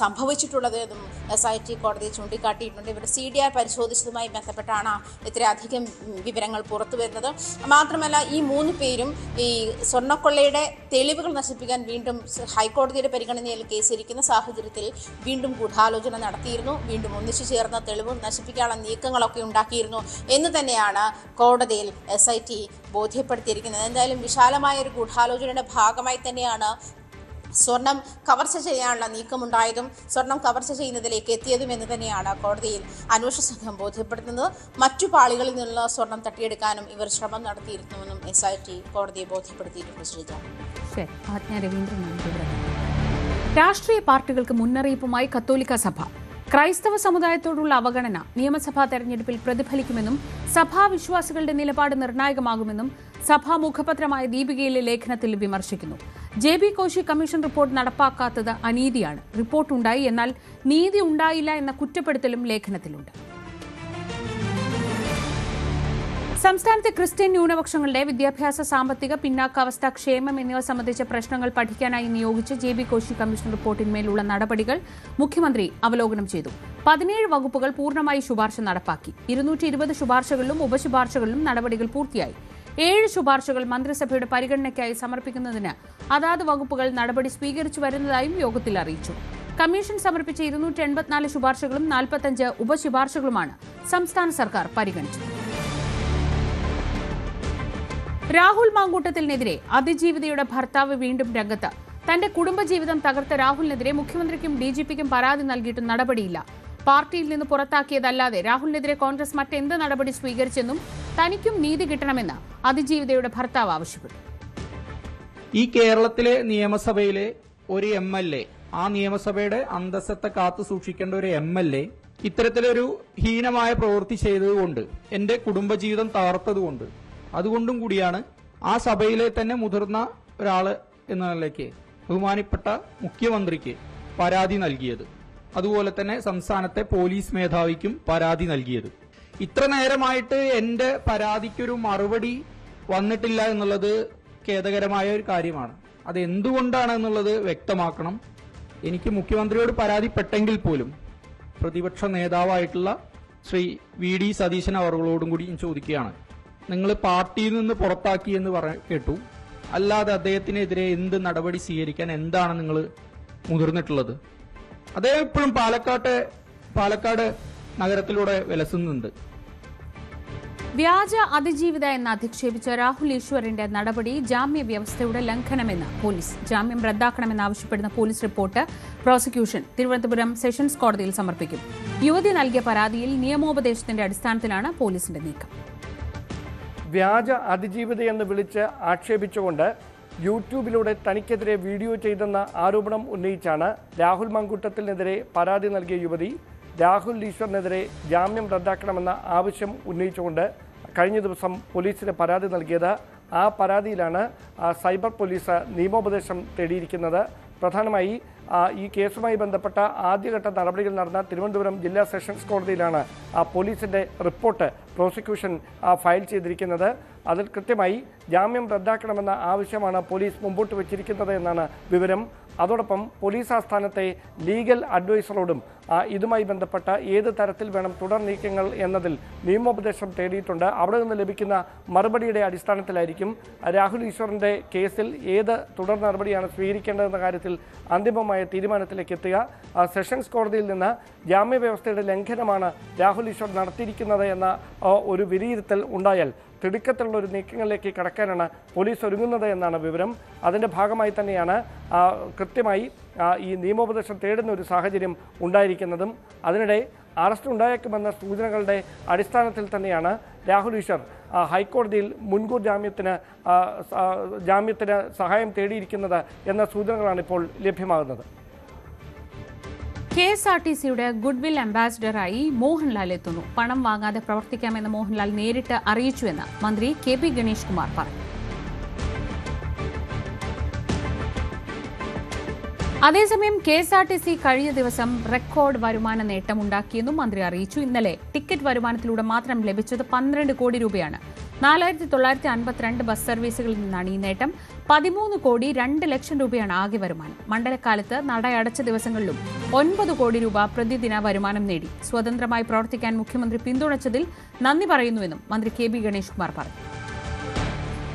സംഭവിച്ചിട്ടുള്ളത് എന്നും SIT കോടതിയെ ചൂണ്ടിക്കാട്ടിയിട്ടുണ്ട്. ഇവരുടെ CDR പരിശോധിച്ചതുമായി ബന്ധപ്പെട്ടാണ് ഇത്രയധികം വിവരങ്ങൾ പുറത്തു വരുന്നത്. മാത്രമല്ല, ഈ 3 പേരും ഈ സ്വർണ്ണക്കൊള്ളയുടെ തെളിവുകൾ നശിപ്പിക്കാൻ വീണ്ടും ഹൈക്കോടതിയുടെ പരിഗണനയിൽ കേസിരിക്കുന്ന സാഹചര്യത്തിൽ വീണ്ടും ഗൂഢാലോചന നടത്തിയിരുന്നു. വീണ്ടും ഒന്നിച്ചു ചേർന്ന തെളിവ് നശിപ്പിക്കാനുള്ള നീക്കങ്ങളൊക്കെ ഉണ്ടാക്കിയിരുന്നു എന്ന് തന്നെയാണ് കോടതിയിൽ SIT ബോധ്യപ്പെടുത്തിയിരിക്കുന്നത്. എന്തായാലും വിശാലമായ ഒരു ഗൂഢാലോചനയുടെ ഭാഗമായി തന്നെയാണ് സ്വർണം കവർച്ച ചെയ്യാനുള്ള നീക്കമുണ്ടായതും സ്വർണം കവർച്ച ചെയ്യുന്നതിലേക്ക് എത്തിയതും എന്ന് തന്നെയാണ് കോടതിയിൽ അന്വേഷണ സംഘം ബോധ്യപ്പെടുത്തുന്നത്. മറ്റു പാളികളിൽ നിന്നുള്ള സ്വർണം തട്ടിയെടുക്കാനും ഇവർ ശ്രമം നടത്തിയിരുന്നുവെന്നും SIT കോടതിയെ ബോധ്യപ്പെടുത്തിയിട്ടുണ്ട്. ശ്രീജ.
രാഷ്ട്രീയ പാർട്ടികൾക്ക് മുന്നറിയിപ്പുമായി കത്തോലിക്ക സഭ. ക്രൈസ്തവ സമുദായത്തോടുള്ള അവഗണന നിയമസഭാ തെരഞ്ഞെടുപ്പിൽ പ്രതിഫലിക്കുമെന്നും സഭാവിശ്വാസികളുടെ നിലപാട് നിർണായകമാകുമെന്നും സഭാ മുഖപത്രമായ ദീപികയിലെ ലേഖനത്തിൽ വിമർശിക്കുന്നു. JB കോശി കമ്മീഷൻ റിപ്പോർട്ട് നടപ്പാക്കാത്തത് അനീതിയാണ്. റിപ്പോർട്ടുണ്ടായി, എന്നാൽ നീതി ഉണ്ടായില്ല എന്ന കുറ്റപ്പെടുത്തലും ലേഖനത്തിലുണ്ട്. സംസ്ഥാനത്തെ ക്രിസ്ത്യൻ ന്യൂനപക്ഷങ്ങളുടെ വിദ്യാഭ്യാസ, സാമ്പത്തിക പിന്നാക്കാവസ്ഥ, ക്ഷേമം എന്നിവ സംബന്ധിച്ച പ്രശ്നങ്ങൾ പഠിക്കാനായി നിയോഗിച്ച JB കോശി കമ്മീഷൻ റിപ്പോർട്ടിന്മേലുള്ള നടപടികൾ മുഖ്യമന്ത്രി അവലോകനം ചെയ്തു. 17 വകുപ്പുകൾ പൂർണ്ണമായി ശുപാർശ നടപ്പാക്കി. 220 ശുപാർശകളിലും ഉപശുപാർശകളിലും നടപടികൾ പൂർത്തിയായി. 7 ശുപാർശകൾ മന്ത്രിസഭയുടെ പരിഗണനയ്ക്കായി സമർപ്പിക്കുന്നതിന് അതാത് വകുപ്പുകൾ നടപടി സ്വീകരിച്ചു വരുന്നതായും യോഗത്തിൽ അറിയിച്ചു. കമ്മീഷൻ സമർപ്പിച്ച 284 ശുപാർശകളും 45 ഉപശുപാർശകളുമാണ് സംസ്ഥാന സർക്കാർ പരിഗണിച്ചത്. രാഹുൽ മാങ്കൂട്ടത്തിനെതിരെ അതിജീവിതയുടെ ഭർത്താവ് വീണ്ടും രംഗത്ത്. തന്റെ കുടുംബജീവിതം തകർത്ത രാഹുലിനെതിരെ മുഖ്യമന്ത്രിക്കും DGPക്കും പരാതി നൽകിയിട്ടും നടപടിയില്ല. പാർട്ടിയിൽ നിന്ന് പുറത്താക്കിയതല്ലാതെ രാഹുലിനെതിരെ കോൺഗ്രസ് മറ്റെന്ത് നടപടി സ്വീകരിച്ചെന്നും തനിക്കും നീതി കിട്ടണമെന്ന് അതിജീവിതയുടെ ഭർത്താവ് ആവശ്യപ്പെട്ടു.
ഈ കേരളത്തിലെ നിയമസഭയിലെ ഒരു MLA, ആ നിയമസഭയുടെ അന്തസ്സത്തെ കാത്തു സൂക്ഷിക്കേണ്ട ഒരു MLA ഇത്തരത്തിലൊരു ഹീനമായ പ്രവൃത്തി ചെയ്തതുകൊണ്ട്, എന്റെ കുടുംബജീവിതം തകർത്തതുകൊണ്ട്, അതുകൊണ്ടും കൂടിയാണ് ആ സഭയിലെ തന്നെ മുതിർന്ന ഒരാള് എന്ന നിലയ്ക്ക് ബഹുമാനപ്പെട്ട മുഖ്യമന്ത്രിക്ക് പരാതി നൽകിയത്. അതുപോലെ തന്നെ സംസ്ഥാനത്തെ പോലീസ് മേധാവിക്കും പരാതി നൽകിയത്. ഇത്ര നേരമായിട്ട് എന്റെ പരാതിക്കൊരു മറുപടി വന്നിട്ടില്ല എന്നുള്ളത് ഖേദകരമായ ഒരു കാര്യമാണ്. അത് എന്തുകൊണ്ടാണ് എന്നുള്ളത് വ്യക്തമാക്കണം. എനിക്ക് മുഖ്യമന്ത്രിയോട് പരാതിപ്പെട്ടെങ്കിൽ പോലും പ്രതിപക്ഷ നേതാവായിട്ടുള്ള ശ്രീ VD സതീശൻ അവരോടും കൂടി ചോദിക്കുകയാണ്, നിങ്ങൾ പാർട്ടിയിൽ നിന്ന് പുറത്താക്കി എന്ന് കേട്ടു, അല്ലാതെ അദ്ദേഹത്തിനെതിരെ എന്ത് നടപടി സ്വീകരിക്കാൻ എന്താണ് നിങ്ങൾ മുതിർന്നിട്ടുള്ളത്? അദ്ദേഹം ഇപ്പോഴും പാലക്കാട് നഗരത്തിലൂടെ വിലസുന്നുണ്ട്.
വ്യാജ അതിജീവിത എന്ന് അധിക്ഷേപിച്ച രാഹുൽ ഈശ്വറിന്റെ നടപടി ജാമ്യ വ്യവസ്ഥയുടെ ലംഘനമെന്ന് പോലീസ്. ജാമ്യം റദ്ദാക്കണമെന്നാവശ്യപ്പെടുന്ന police report prosecution Thiruvananthapuram sessions കോടതിയിൽ സമർപ്പിക്കും. യുവതി നൽകിയ പരാതിയിൽ നിയമോപദേശത്തിന്റെ അടിസ്ഥാനത്തിലാണ് പോലീസിന്റെ നീക്കം.
വ്യാജ അതിജീവിതയെന്ന് വിളിച്ച് ആക്ഷേപിച്ചുകൊണ്ട് യൂട്യൂബിലൂടെ തനിക്കെതിരെ വീഡിയോ ചെയ്തെന്ന ആരോപണം ഉന്നയിച്ചാണ് രാഹുൽ മാങ്കൂട്ടത്തിനെതിരെ പരാതി നൽകിയ യുവതി രാഹുൽ ഈശ്വറിനെതിരെ ജാമ്യം റദ്ദാക്കണമെന്ന ആവശ്യം ഉന്നയിച്ചുകൊണ്ട് കഴിഞ്ഞ ദിവസം പോലീസിന് പരാതി നൽകിയത്. ആ പരാതിയിലാണ് സൈബർ പോലീസ് നിയമോപദേശം തേടിയിരിക്കുന്നത്. പ്രധാനമായി ഈ കേസുമായി ബന്ധപ്പെട്ട ആദ്യഘട്ട നടപടികൾ നടന്ന തിരുവനന്തപുരം ജില്ലാ സെഷൻസ് കോടതിയിലാണ് പോലീസിന്റെ റിപ്പോർട്ട് പ്രോസിക്യൂഷൻ ഫയൽ ചെയ്തിരിക്കുന്നത്. അതിൽ കൃത്യമായി ജാമ്യം റദ്ദാക്കണമെന്ന ആവശ്യമാണ് പോലീസ് മുമ്പോട്ട് വച്ചിരിക്കുന്നത് എന്നാണ് വിവരം. അതോടൊപ്പം പോലീസ് ആസ്ഥാനത്തെ ലീഗൽ അഡ്വൈസറോടും ഇതുമായി ബന്ധപ്പെട്ട ഏത് തരത്തിൽ വേണം തുടർ നീക്കങ്ങൾ എന്നതിൽ നിയമോപദേശം തേടിയിട്ടുണ്ട്. അവിടെ നിന്ന് ലഭിക്കുന്ന മറുപടിയുടെ അടിസ്ഥാനത്തിലായിരിക്കും രാഹുൽ ഈശ്വറിന്റെ കേസിൽ ഏത് തുടർ നടപടിയാണ് സ്വീകരിക്കേണ്ടതെന്ന കാര്യത്തിൽ അന്തിമമായ തീരുമാനത്തിലേക്ക് എത്തുക. സെഷൻസ് കോടതിയിൽ നിന്ന് ജാമ്യവ്യവസ്ഥയുടെ ലംഘനമാണ് രാഹുൽ ഈശ്വർ നടത്തിയിരിക്കുന്നത് എന്ന ഒരു വിലയിരുത്തൽ ഉണ്ടായാൽ തിടുക്കത്തിലുള്ള ഒരു നീക്കങ്ങളിലേക്ക് കടക്കാനാണ് പോലീസ് ഒരുങ്ങുന്നത് എന്നാണ് വിവരം. അതിൻ്റെ ഭാഗമായി തന്നെയാണ് കൃത്യമായി ഈ നിയമോപദേശം തേടുന്ന ഒരു സാഹചര്യം ഉണ്ടായിരിക്കുന്നതും. അതിനിടെ അറസ്റ്റ് ഉണ്ടായേക്കുമെന്ന സൂചനകളുടെ അടിസ്ഥാനത്തിൽ തന്നെയാണ് രാഹുൽ ഈശ്വർ ഹൈക്കോടതിയിൽ മുൻകൂർ ജാമ്യത്തിന് സഹായം തേടിയിരിക്കുന്നത് എന്ന സൂചനകളാണ് ഇപ്പോൾ ലഭ്യമാകുന്നത്.
KSRTCയുടെ ഗുഡ്വിൽ അംബാസിഡറായി മോഹൻലാൽ എത്തുന്നു. പണം വാങ്ങാതെ പ്രവർത്തിക്കാമെന്ന് മോഹൻലാൽ നേരിട്ട് അറിയിച്ചുവെന്ന് മന്ത്രി KP ഗണേഷ് കുമാർ പറഞ്ഞു. അതേസമയം KSRTC കഴിഞ്ഞ ദിവസം റെക്കോർഡ് വരുമാന നേട്ടമുണ്ടാക്കിയെന്നും മന്ത്രി അറിയിച്ചു. ഇന്നലെ ടിക്കറ്റ് വരുമാനത്തിലൂടെ മാത്രം ലഭിച്ചത് 12 കോടി രൂപയാണ്. 4952 ബസ് സർവീസുകളിൽ നിന്നാണ് ഈ നേട്ടം. 13 കോടി 2 ലക്ഷം രൂപയാണ് ആകെ വരുമാനം. മണ്ഡലകാലത്ത് നടയടച്ച ദിവസങ്ങളിലും 9 കോടി രൂപ പ്രതിദിന വരുമാനം നേടി. സ്വതന്ത്രമായി പ്രവർത്തിക്കാൻ മുഖ്യമന്ത്രി പിന്തുണച്ചതിൽ നന്ദി പറയുന്നുവെന്നും മന്ത്രി KP ഗണേഷ് കുമാർ പറഞ്ഞു.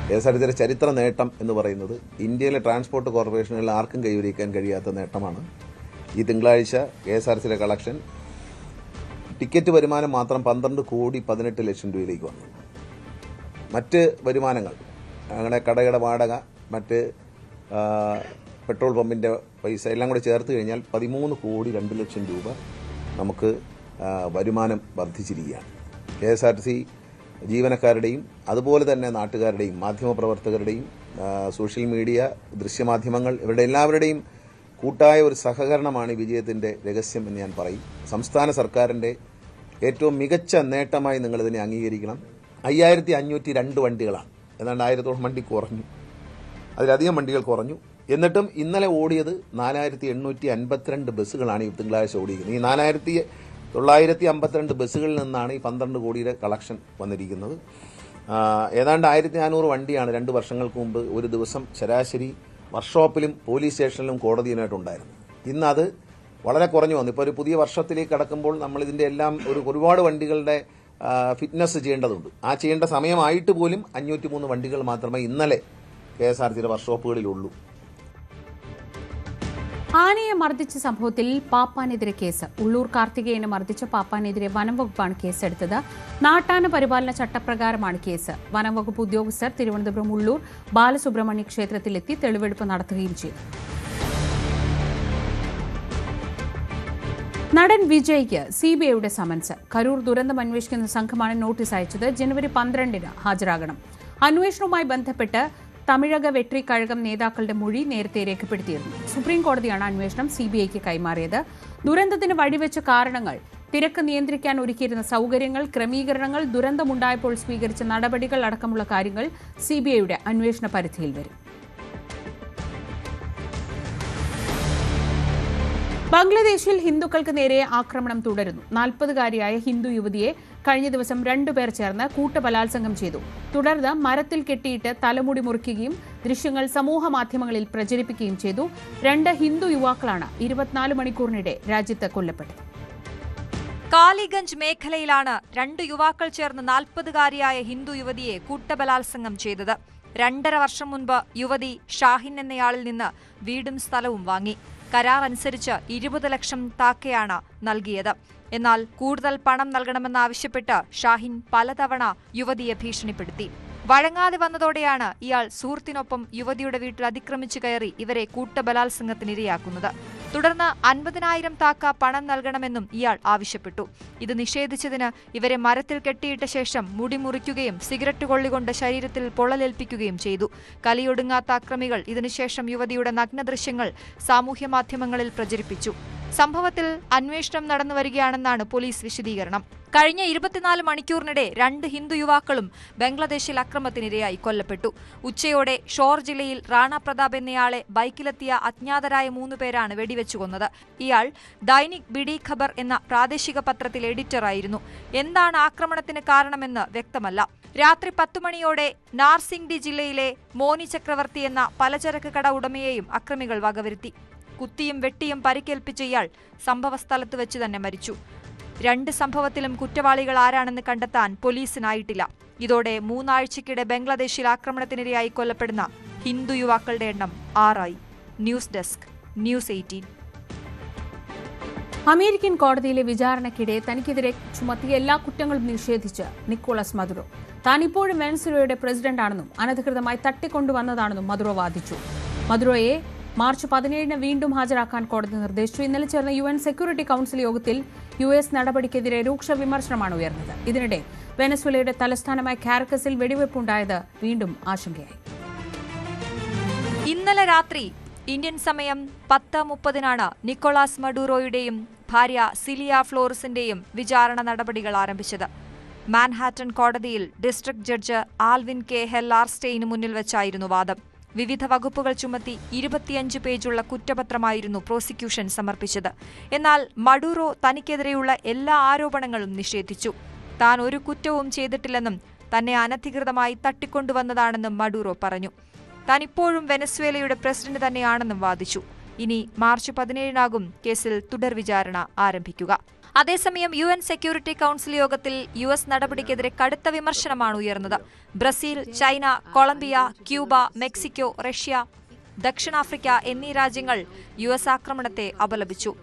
KSRTCയുടെ ചരിത്ര നേട്ടം എന്ന് പറയുന്നത് ഇന്ത്യയിലെ ട്രാൻസ്പോർട്ട് കോർപ്പറേഷനുകളിൽ ആർക്കും കൈവരിക്കാൻ കഴിയാത്ത നേട്ടമാണ്. ഈ തിങ്കളാഴ്ച KSRTCയുടെ കളക്ഷൻ ടിക്കറ്റ് വരുമാനം മാത്രം 12 കോടി 18 ലക്ഷം രൂപയിലേക്ക് വന്നു. മറ്റ് വരുമാനങ്ങൾ അങ്ങനെ കടയുടെ വാടക, മറ്റ് പെട്രോൾ പമ്പിൻ്റെ പൈസ എല്ലാം കൂടി ചേർത്ത് കഴിഞ്ഞാൽ 13 കോടി 2 ലക്ഷം രൂപ നമുക്ക് വരുമാനം വർദ്ധിച്ചിരിക്കുകയാണ്. KSRTC ജീവനക്കാരുടെയും അതുപോലെ തന്നെ നാട്ടുകാരുടെയും മാധ്യമപ്രവർത്തകരുടെയും സോഷ്യൽ മീഡിയ, ദൃശ്യമാധ്യമങ്ങൾ, ഇവരുടെ എല്ലാവരുടെയും കൂട്ടായ ഒരു സഹകരണമാണ് ഈ വിജയത്തിൻ്റെ രഹസ്യം എന്ന് ഞാൻ പറയും. സംസ്ഥാന സർക്കാരിൻ്റെ ഏറ്റവും മികച്ച നേട്ടമായി നിങ്ങളിതിനെ അംഗീകരിക്കണം. 5502 വണ്ടികളാണ്, ഏതാണ്ട് 1000 വണ്ടി കുറഞ്ഞു, അതിലധികം വണ്ടികൾ കുറഞ്ഞു. എന്നിട്ടും ഇന്നലെ ഓടിയത് 4852 ബസ്സുകളാണ് ഈ തിങ്കളാഴ്ച ഓടിയിരിക്കുന്നത്. ഈ 4952 ബസ്സുകളിൽ നിന്നാണ് ഈ 12 കോടിയുടെ കളക്ഷൻ വന്നിരിക്കുന്നത്. ഏതാണ്ട് 1400 വണ്ടിയാണ് 2 വർഷങ്ങൾക്ക് മുമ്പ് ഒരു ദിവസം ശരാശരി വർക്ക്ഷോപ്പിലും പോലീസ് സ്റ്റേഷനിലും കോടതിയിലായിട്ടുണ്ടായിരുന്നു. ഇന്ന് അത് വളരെ കുറഞ്ഞു വന്നു. ഇപ്പോൾ ഒരു പുതിയ വർഷത്തിലേക്ക് കടക്കുമ്പോൾ നമ്മൾ ഇതിൻ്റെ എല്ലാം ഒരുപാട് വണ്ടികളുടെ ഫിറ്റ്നസ് ചെയ്യേണ്ടതുണ്ട്. ആ ചെയ്യേണ്ട സമയമായിട്ട് പോലും 503 വണ്ടികൾ മാത്രമേ ഇന്നലെ KSRTC വർക്ക്ഷോപ്പുകളിലുള്ളൂ.
ആനയെ മർദ്ദിച്ച സംഭവത്തിൽ പാപ്പാനെതിരെ കേസ്. ഉള്ളൂർ കാർത്തികേയനെ മർദ്ദിച്ച പാപ്പാനെതിരെ വനം വകുപ്പാണ് കേസെടുത്തത്. നാട്ടാന പരിപാലന ചട്ടപ്രകാരമാണ് കേസ്. വനം വകുപ്പ് ഉദ്യോഗസ്ഥർ തിരുവനന്തപുരം ഉള്ളൂർ ബാലസുബ്രഹ്മണ്യ ക്ഷേത്രത്തിലെത്തി തെളിവെടുപ്പ് നടത്തുകയും ചെയ്തു. നടൻ വിജയ്ക്ക് CBIയുടെ സമൻസ്. കരൂർ ദുരന്തം അന്വേഷിക്കുന്ന സംഘമാണ് നോട്ടീസ് അയച്ചത്. ജനുവരി 12-ന് ഹാജരാകണം. അന്വേഷണവുമായി ബന്ധപ്പെട്ട് തമിഴക വെട്രി കഴകം നേതാക്കളുടെ മൊഴി നേരത്തെ രേഖപ്പെടുത്തിയിരുന്നു. സുപ്രീം കോടതിയാണ് അന്വേഷണം CBIക്ക് കൈമാറിയത്. ദുരന്തത്തിന് വഴിവെച്ച കാരണങ്ങൾ, തിരക്ക് നിയന്ത്രിക്കാൻ ഒരുക്കിയിരുന്ന സൗകര്യങ്ങൾ, ക്രമീകരണങ്ങൾ, ദുരന്തമുണ്ടായപ്പോൾ സ്വീകരിച്ച നടപടികൾ അടക്കമുള്ള കാര്യങ്ങൾ CBIയുടെ അന്വേഷണ പരിധിയിൽ വരും. ബംഗ്ലാദേശിൽ ഹിന്ദുക്കൾക്ക് നേരെ ആക്രമണം തുടരുന്നു. 40-കാരിയായ ഹിന്ദു യുവതിയെ കഴിഞ്ഞ ദിവസം 2 പേർ ചേർന്ന് കൂട്ടബലാത്സംഗം ചെയ്തു. തുടർന്ന് മരത്തിൽ കെട്ടിയിട്ട് തലമുടി മുറിക്കുകയും ദൃശ്യങ്ങൾ സമൂഹ മാധ്യമങ്ങളിൽ പ്രചരിപ്പിക്കുകയും ചെയ്തു. 2 ഹിന്ദു യുവാക്കളാണ് 24 മണിക്കൂറിനിടെ രാജ്യത്ത് കൊല്ലപ്പെട്ടത്.
കാലിഗഞ്ച് മേഖലയിലാണ് 2 യുവാക്കൾ ചേർന്ന് 40-കാരിയായ ഹിന്ദു യുവതിയെ കൂട്ടബലാത്സംഗം ചെയ്തത്. 2.5 വർഷം മുൻപ് യുവതി ഷാഹിൻ എന്നയാളിൽ നിന്ന് വീടും സ്ഥലവും വാങ്ങി. കരാർ അനുസരിച്ച് 20 ലക്ഷം താക്കയാണ് നൽകിയത്. എന്നാൽ കൂടുതൽ പണം നൽകണമെന്നാവശ്യപ്പെട്ട് ഷാഹിൻ പലതവണ യുവതിയെ ഭീഷണിപ്പെടുത്തി. വഴങ്ങാതെ വന്നതോടെയാണ് ഇയാൾ സുഹൃത്തിനൊപ്പം യുവതിയുടെ വീട്ടിൽ അതിക്രമിച്ചു കയറി ഇവരെ കൂട്ടബലാത്സംഗത്തിനിരയാക്കുന്നത്. തുടർന്ന് 50,000 താക്ക പണം നൽകണമെന്നും ഇയാൾ ആവശ്യപ്പെട്ടു. ഇത് നിഷേധിച്ചതിന് ഇവരെ മരത്തിൽ കെട്ടിയിട്ട ശേഷം മുടി മുറിക്കുകയും സിഗരറ്റ് കൊള്ളികൊണ്ട് ശരീരത്തിൽ പൊള്ളലേൽപ്പിക്കുകയും ചെയ്തു. കലിയൊടുങ്ങാത്ത അക്രമികൾ ഇതിനുശേഷം യുവതിയുടെ നഗ്നദൃശ്യങ്ങൾ സാമൂഹ്യമാധ്യമങ്ങളിൽ പ്രചരിപ്പിച്ചു. സംഭവത്തിൽ അന്വേഷണം നടന്നുവരികയാണെന്നാണ് പോലീസ് വിശദീകരണം. കഴിഞ്ഞ 24 മണിക്കൂറിനിടെ 2 ഹിന്ദു യുവാക്കളും ബംഗ്ലാദേശിൽ അക്രമത്തിനിരയായി കൊല്ലപ്പെട്ടു. ഉച്ചയോടെ ഷോർ ജില്ലയിൽ റാണ പ്രതാപ് എന്നയാളെ ബൈക്കിലെത്തിയ അജ്ഞാതരായ 3 പേരാണ് വെടിവെച്ചു കൊന്നത്. ഇയാൾ ദൈനിക് ബിഡി ഖബർ എന്ന പ്രാദേശിക പത്രത്തിൽ എഡിറ്ററായിരുന്നു. എന്താണ് ആക്രമണത്തിന് കാരണമെന്ന് വ്യക്തമല്ല. രാത്രി 10 മണിയോടെ നാർസിംഗ്ഡി ജില്ലയിലെ മോനി ചക്രവർത്തി എന്ന പലചരക്ക് കട ഉടമയെയും അക്രമികൾ വകവരുത്തി. കുത്തിയും വെട്ടിയും പരിക്കേൽപ്പിച്ച ഇയാൾ സംഭവസ്ഥലത്ത് വെച്ച് തന്നെ മരിച്ചു. 2 സംഭവത്തിലും കുറ്റവാളികൾ ആരാണെന്ന് കണ്ടെത്താൻ പോലീസിനായിട്ടില്ല. ഇതോടെ 3 ആഴ്ചയ്ക്കിടെ ബംഗ്ലാദേശിൽ ആക്രമണത്തിനിരയായി കൊല്ലപ്പെടുന്ന ഹിന്ദു യുവാക്കളുടെ എണ്ണം 6 ആയി. News desk, News 18.
അമേരിക്കൻ കോടതിയിലെ വിചാരണയ്ക്കിടെ തനിക്കെതിരെ ചുമത്തിയ എല്ലാ കുറ്റങ്ങളും നിഷേധിച്ച് നിക്കോളസ് മദുറോ. താൻ ഇപ്പോഴും വെനസ്വേലയുടെ പ്രസിഡന്റാണെന്നും അനധികൃതമായി തട്ടിക്കൊണ്ടുവന്നതാണെന്നും മദുറോ വാദിച്ചു. മദുറോയെ മാർച്ച് 17-ന് വീണ്ടും ഹാജരാക്കാൻ കോടതി നിർദ്ദേശിച്ചു. ഇന്നലെ ചേർന്ന UN സെക്യൂരിറ്റി കൌൺസിൽ യോഗത്തിൽ US നടപടിക്കെതിരെ രൂക്ഷ വിമർശനമാണ് ഉയർന്നത്. ഇതിനിടെ വെനസ്വേലയുടെ തലസ്ഥാനമായ കാരക്കസിൽ വെടിവെപ്പുണ്ടായത് വീണ്ടും ആശങ്കയായി.
ഇന്നലെ രാത്രി ഇന്ത്യൻ സമയം 10:30-നാണ് നിക്കോളാസ് മഡൂറോയുടെയും ഭാര്യ സിലിയ ഫ്ലോറസിന്റെയും വിചാരണ നടപടികൾ ആരംഭിച്ചത്. മാൻഹാറ്റൻ കോടതിയിൽ ഡിസ്ട്രിക്ട് ജഡ്ജ് ആൽവിൻ കെ ഹെല്ലാർസ്റ്റെയിന് മുന്നിൽ വെച്ചായിരുന്നു വാദം. വിവിധ വകുപ്പുകൾ ചുമത്തി 25 പേജുള്ള കുറ്റപത്രമായിരുന്നു പ്രോസിക്യൂഷൻ സമർപ്പിച്ചത്. എന്നാൽ മഡൂറോ തനിക്കെതിരെയുള്ള എല്ലാ ആരോപണങ്ങളും നിഷേധിച്ചു. താൻ ഒരു കുറ്റവും ചെയ്തിട്ടില്ലെന്നും തന്നെ അനധികൃതമായി തട്ടിക്കൊണ്ടുവന്നതാണെന്നും മഡൂറോ പറഞ്ഞു. താൻ ഇപ്പോഴും വെനസ്വേലയുടെ പ്രസിഡന്റ് തന്നെയാണെന്നും വാദിച്ചു. ഇനി മാർച്ച് 17-നാകും കേസിൽ തുടർ വിചാരണ ആരംഭിക്കുക. അതേസമയം UN സെക്യൂരിറ്റി കൌൺസിൽ യോഗത്തിൽ US നടപടിക്കെതിരെ കടുത്ത വിമർശനമാണ് ഉയർന്നത്. Brazil, China, Colombia, Cuba, Mexico, Russia, ദക്ഷിണാഫ്രിക്ക എന്നീ രാജ്യങ്ങൾ US ആക്രമണത്തെ അപലപിച്ചു.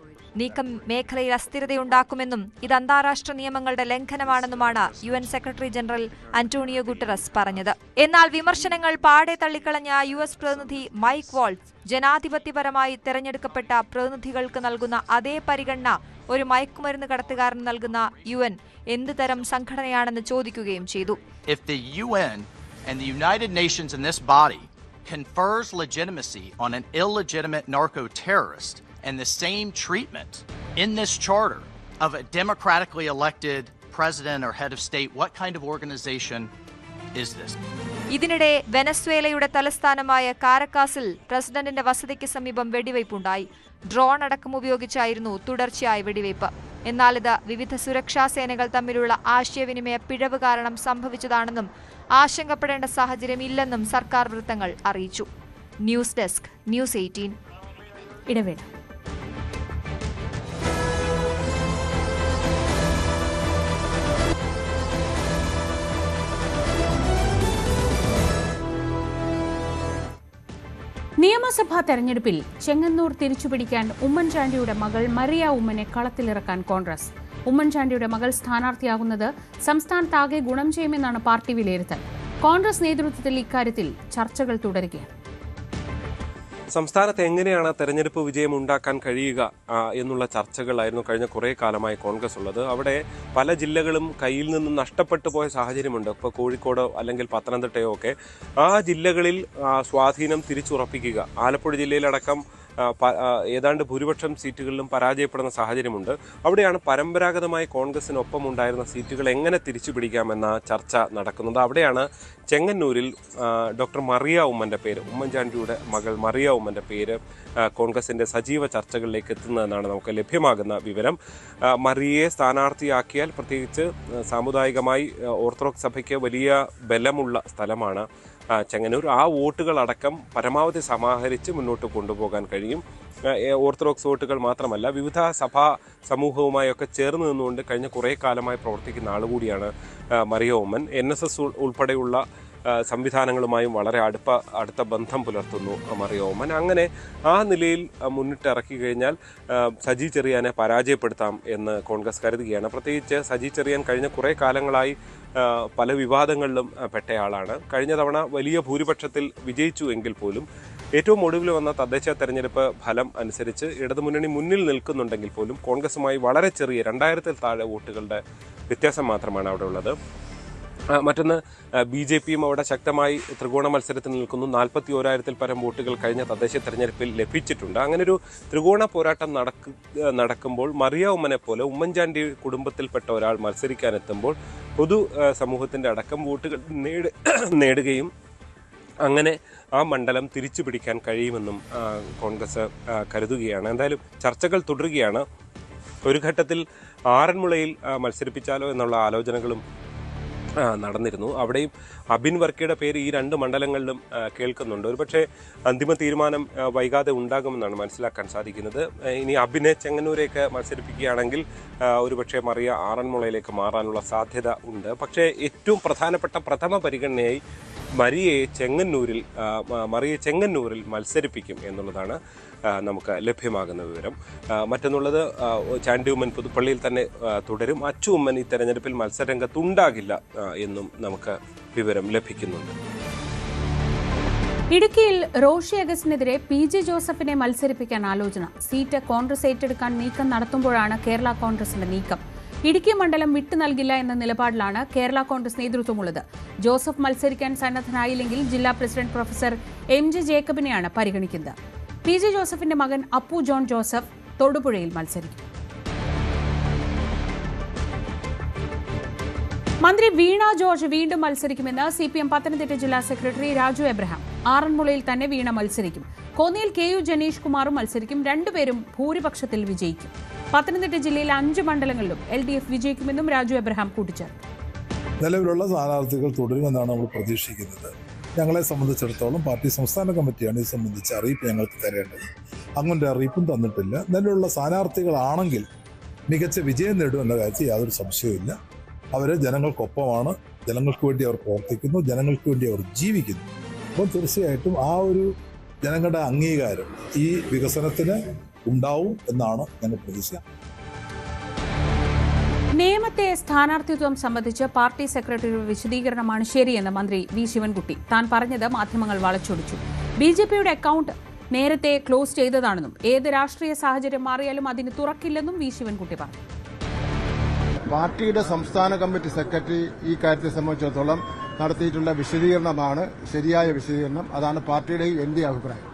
നീക്കം മേഖലയിൽ അസ്ഥിരതയുണ്ടാക്കുമെന്നും ഇത് അന്താരാഷ്ട്ര നിയമങ്ങളുടെ ലംഘനമാണെന്നുമാണ് UN secretary general Antonio Guterres പറഞ്ഞത്. എന്നാൽ വിമർശനങ്ങൾ പാടെ തള്ളിക്കളഞ്ഞ US പ്രതിനിധി മൈക്ക് വാൾട്സ് ജനാധിപത്യപരമായി തെരഞ്ഞെടുക്കപ്പെട്ട പ്രതിനിധികൾക്ക് നൽകുന്ന അതേ പരിഗണന ഒരു മയക്കുമരുന്ന് കടത്തുകാരന് നൽകുന്ന UN എന്ത് തരം സംഘടനയാണെന്ന് ചോദിക്കുകയും ചെയ്തു.
If the UN and the United Nations in this body confers legitimacy on an illegitimate narco-terrorist and the same treatment in this charter of a democratically elected president or head of state, what kind of organization is this?
ഇതിനിടെ വെനസ്വേലയുടെ തലസ്ഥാനമായ കാരക്കാസിൽ പ്രസിഡന്റിന്റെ വസതിക്ക് സമീപം വെടിവയ്പുണ്ടായി. ഡ്രോൺ അടക്കം ഉപയോഗിച്ചായിരുന്നു തുടർച്ചയായ വെടിവയ്പ്. എന്നാൽ ഇത് വിവിധ സുരക്ഷാ സേനകൾ തമ്മിലുള്ള ആശയവിനിമയ പിഴവ് കാരണം സംഭവിച്ചതാണെന്നും ആശങ്കപ്പെടേണ്ട സാഹചര്യമില്ലെന്നും സർക്കാർ വൃത്തങ്ങൾ അറിയിച്ചു. News desk, news 18.
ഇടവേള. നിയമസഭാ തെരഞ്ഞെടുപ്പിൽ ചെങ്ങന്നൂർ തിരിച്ചുപിടിക്കാൻ ഉമ്മൻചാണ്ടിയുടെ മകൾ മറിയ ഉമ്മനെ കളത്തിലിറക്കാൻ കോൺഗ്രസ്. ഉമ്മൻചാണ്ടിയുടെ മകൾ സ്ഥാനാർത്ഥിയാകുന്നത് സംസ്ഥാനത്താകെ ഗുണം ചെയ്യുമെന്നാണ് പാർട്ടി വിലയിരുത്തൽ. കോൺഗ്രസ് നേതൃത്വത്തിൽ ഇക്കാര്യത്തിൽ ചർച്ചകൾ തുടരുകയാണ്.
സംസ്ഥാനത്ത് എങ്ങനെയാണ് തെരഞ്ഞെടുപ്പ് വിജയം ഉണ്ടാക്കാൻ കഴിയുക എന്നുള്ള ചർച്ചകളായിരുന്നു കഴിഞ്ഞ കുറേ കാലമായി കോൺഗ്രസ് ഉള്ളത്. അവിടെ പല ജില്ലകളും കയ്യിൽ നിന്ന് നഷ്ടപ്പെട്ടു പോയ സാഹചര്യമുണ്ട്. ഇപ്പോൾ കോഴിക്കോടോ അല്ലെങ്കിൽ പത്തനംതിട്ടയോ ഒക്കെ ആ ജില്ലകളിൽ സ്വാധീനം തിരിച്ചുറപ്പിക്കുക. ആലപ്പുഴ ജില്ലയിലടക്കം ഏതാണ്ട് ഭൂരിപക്ഷം സീറ്റുകളിലും പരാജയപ്പെടുന്ന സാഹചര്യമുണ്ട്. അവിടെയാണ് പരമ്പരാഗതമായി കോൺഗ്രസിനൊപ്പം ഉണ്ടായിരുന്ന സീറ്റുകൾ എങ്ങനെ തിരിച്ചു പിടിക്കാമെന്ന ചർച്ച നടക്കുന്നത്. അവിടെയാണ് ചെങ്ങന്നൂരിൽ ഡോക്ടർ മറിയ ഉമ്മൻ്റെ പേര്, ഉമ്മൻചാണ്ടിയുടെ മകൾ മറിയ ഉമ്മൻ്റെ പേര് കോൺഗ്രസിൻ്റെ സജീവ ചർച്ചകളിലേക്ക് എത്തുന്നതെന്നാണ് നമുക്ക് ലഭ്യമാകുന്ന വിവരം. മറിയയെ സ്ഥാനാർത്ഥിയാക്കിയാൽ പ്രത്യേകിച്ച് സാമുദായികമായി ഓർത്തഡോക്സ് സഭയ്ക്ക് വലിയ ബലമുള്ള സ്ഥലമാണ് ചെങ്ങന്നൂർ. ആ വോട്ടുകളടക്കം പരമാവധി സമാഹരിച്ച് മുന്നോട്ട് കൊണ്ടുപോകാൻ കഴിയും. ഓർത്തഡോക്സ് വോട്ടുകൾ മാത്രമല്ല, വിവിധ സഭാ സമൂഹവുമായൊക്കെ ചേർന്ന് നിന്നുകൊണ്ട് കഴിഞ്ഞ കുറേ കാലമായി പ്രവർത്തിക്കുന്ന ആളുകൂടിയാണ് മറിയ ഉമ്മൻ. NSS ഉൾപ്പെടെയുള്ള സംവിധാനങ്ങളുമായും വളരെ അടുത്ത ബന്ധം പുലർത്തുന്നു മറിയ ഉമ്മൻ. അങ്ങനെ ആ നിലയിൽ മുന്നിട്ടിറക്കി കഴിഞ്ഞാൽ സജി ചെറിയാനെ പരാജയപ്പെടുത്താം എന്ന് കോൺഗ്രസ് കരുതുകയാണ്. പ്രത്യേകിച്ച് സജി ചെറിയാൻ കഴിഞ്ഞ കുറേ കാലങ്ങളായി പല വിവാദങ്ങളിലും പെട്ടയാളാണ്. കഴിഞ്ഞ തവണ വലിയ ഭൂരിപക്ഷത്തിൽ വിജയിച്ചു എങ്കിൽ പോലും ഏറ്റവും ഒടുവിൽ വന്ന തദ്ദേശ തെരഞ്ഞെടുപ്പ് ഫലം അനുസരിച്ച് ഇടതുമുന്നണി മുന്നിൽ നിൽക്കുന്നുണ്ടെങ്കിൽ പോലും കോൺഗ്രസുമായി വളരെ ചെറിയ 2000-ൽ താഴെ വോട്ടുകളുടെ വ്യത്യാസം മാത്രമാണ് അവിടെ ഉള്ളത്. മറ്റൊന്ന് BJPയും അവിടെ ശക്തമായി ത്രികോണ മത്സരത്തിൽ നിൽക്കുന്നു. 41,000-ൽ പരം വോട്ടുകൾ കഴിഞ്ഞ തദ്ദേശ തെരഞ്ഞെടുപ്പിൽ ലഭിച്ചിട്ടുണ്ട്. അങ്ങനൊരു ത്രികോണ പോരാട്ടം നടക്കുമ്പോൾ മറിയ ഉമ്മനെ പോലെ ഉമ്മൻചാണ്ടി കുടുംബത്തിൽപ്പെട്ട ഒരാൾ മത്സരിക്കാനെത്തുമ്പോൾ പൊതു സമൂഹത്തിൻ്റെ അടക്കം വോട്ടുകൾ നേടുകയും അങ്ങനെ ആ മണ്ഡലം തിരിച്ചു പിടിക്കാൻ കഴിയുമെന്നും കോൺഗ്രസ് കരുതുകയാണ്. എന്തായാലും ചർച്ചകൾ തുടരുകയാണ്. ഒരു ഘട്ടത്തിൽ ആറന്മുളയിൽ മത്സരിപ്പിച്ചാലോ എന്നുള്ള ആലോചനകളും നടന്നിരുന്നു. അവിടെയും അബിൻ വർക്കിയുടെ പേര് ഈ 2 മണ്ഡലങ്ങളിലും കേൾക്കുന്നുണ്ട്. ഒരുപക്ഷെ അന്തിമ തീരുമാനം വൈകാതെ ഉണ്ടാകുമെന്നാണ് മനസ്സിലാക്കാൻ സാധിക്കുന്നത്. ഇനി അബിനെ ചെങ്ങന്നൂരേക്ക് മത്സരിപ്പിക്കുകയാണെങ്കിൽ ഒരുപക്ഷെ മറിയ ആറന്മുളയിലേക്ക് മാറാനുള്ള സാധ്യത ഉണ്ട്. പക്ഷേ ഏറ്റവും പ്രധാനപ്പെട്ട പ്രഥമ പരിഗണനയായി മറിയയെ ചെങ്ങന്നൂരിൽ മത്സരിപ്പിക്കും എന്നുള്ളതാണ് നമുക്ക് ലഭ്യമാകുന്ന വിവരം. മറ്റൊന്നുള്ളത് ചാണ്ടി ഉമ്മൻ പുതുപ്പള്ളിയിൽ തന്നെ തുടരും. അച്ചു ഉമ്മൻ ഈ തെരഞ്ഞെടുപ്പിൽ മത്സരരംഗത്തുണ്ടാകില്ല എന്നും നമുക്ക് വിവരം ലഭിക്കുന്നുണ്ട്.
ഇടുക്കിയിൽ റോഷി അഗസ്റ്റിനെതിരെ PJ ജോസഫിനെ മത്സരിപ്പിക്കാൻ ആലോചന. സീറ്റ് കോൺഗ്രസ് ഏറ്റെടുക്കാൻ നീക്കം നടത്തുമ്പോഴാണ് കേരള കോൺഗ്രസിന്റെ നീക്കം. ഇടുക്കി മണ്ഡലം വിട്ടു നൽകില്ല എന്ന നിലപാടിലാണ് കേരള കോൺഗ്രസ് നേതൃത്വമുള്ളത്. ജോസഫ് മത്സരിക്കാൻ സന്നദ്ധനായില്ലെങ്കിൽ ജില്ലാ പ്രസിഡന്റ് പ്രൊഫസർ MJ ജേക്കബിനെയാണ് പരിഗണിക്കുന്നത്. PJ ജോസഫിന്റെ മകൻ അപ്പു ജോൺ ജോസഫ് തൊടുപുഴയിൽ മത്സരിക്കും. മന്ത്രി വീണ ജോർജ് വീണ്ടും മത്സരിക്കുമെന്ന് CPM പത്തനംതിട്ട ജില്ലാ സെക്രട്ടറി രാജു എബ്രഹാം. ആറന്മുളയിൽ തന്നെ വീണ മത്സരിക്കും. കോന്നിയിൽ KU ജനീഷ് കുമാറും മത്സരിക്കും. രണ്ടുപേരും ഭൂരിപക്ഷത്തിൽ വിജയിക്കും. പത്തനംതിട്ട ജില്ലയിലെ 5 മണ്ഡലങ്ങളിലും LDF വിജയിക്കുമെന്നും രാജു എബ്രഹാം കൂട്ടിച്ചേർത്തു.
നിലവിലുള്ള സ്ഥാനാർത്ഥികൾ തുടരുമെന്നാണ് നമ്മൾ പ്രതീക്ഷിക്കുന്നത്. ഞങ്ങളെ സംബന്ധിച്ചിടത്തോളം പാർട്ടി സംസ്ഥാന കമ്മിറ്റിയാണ് ഇത് സംബന്ധിച്ച അറിയിപ്പ് ഞങ്ങൾക്ക് തരേണ്ടത്. അങ്ങനെ അറിയിപ്പും തന്നിട്ടില്ല. നിലവിലുള്ള സ്ഥാനാർത്ഥികളാണെങ്കിൽ മികച്ച വിജയം നേടുമെന്ന കാര്യത്തിൽ യാതൊരു സംശയവുമില്ല. അവർ ജനങ്ങൾക്കൊപ്പമാണ്, ജനങ്ങൾക്ക് വേണ്ടി അവർ പ്രവർത്തിക്കുന്നു, ജനങ്ങൾക്ക് വേണ്ടി അവർ ജീവിക്കുന്നു. അപ്പോൾ തീർച്ചയായിട്ടും ആ ഒരു ജനങ്ങളുടെ അംഗീകാരം ഈ വികസനത്തിന് ഉണ്ടാവും എന്നാണ് ഞങ്ങൾ പ്രതീക്ഷ.
നിയമത്തെ സ്ഥാനാർത്ഥിത്വം സംബന്ധിച്ച് പാർട്ടി സെക്രട്ടറിയുടെ വിശദീകരണമാണ് ശരിയെന്ന് മന്ത്രി വി ശിവൻകുട്ടി. താൻ പറഞ്ഞത് മാധ്യമങ്ങൾ വളച്ചൊടിച്ചു. BJPയുടെ അക്കൗണ്ട് നേരത്തെ ക്ലോസ് ചെയ്തതാണെന്നും ഏത് രാഷ്ട്രീയ സാഹചര്യം മാറിയാലും അതിന് തുറക്കില്ലെന്നും വി ശിവൻകുട്ടി പറഞ്ഞു.
പാർട്ടിയുടെ സംസ്ഥാന കമ്മിറ്റി സെക്രട്ടറി ഈ കാര്യത്തെ സംബന്ധിച്ചിടത്തോളം നടത്തിയിട്ടുള്ള വിശദീകരണമാണ് ശരിയായ വിശദീകരണം. അതാണ് പാർട്ടിയുടെയും എന്റെ അഭിപ്രായം.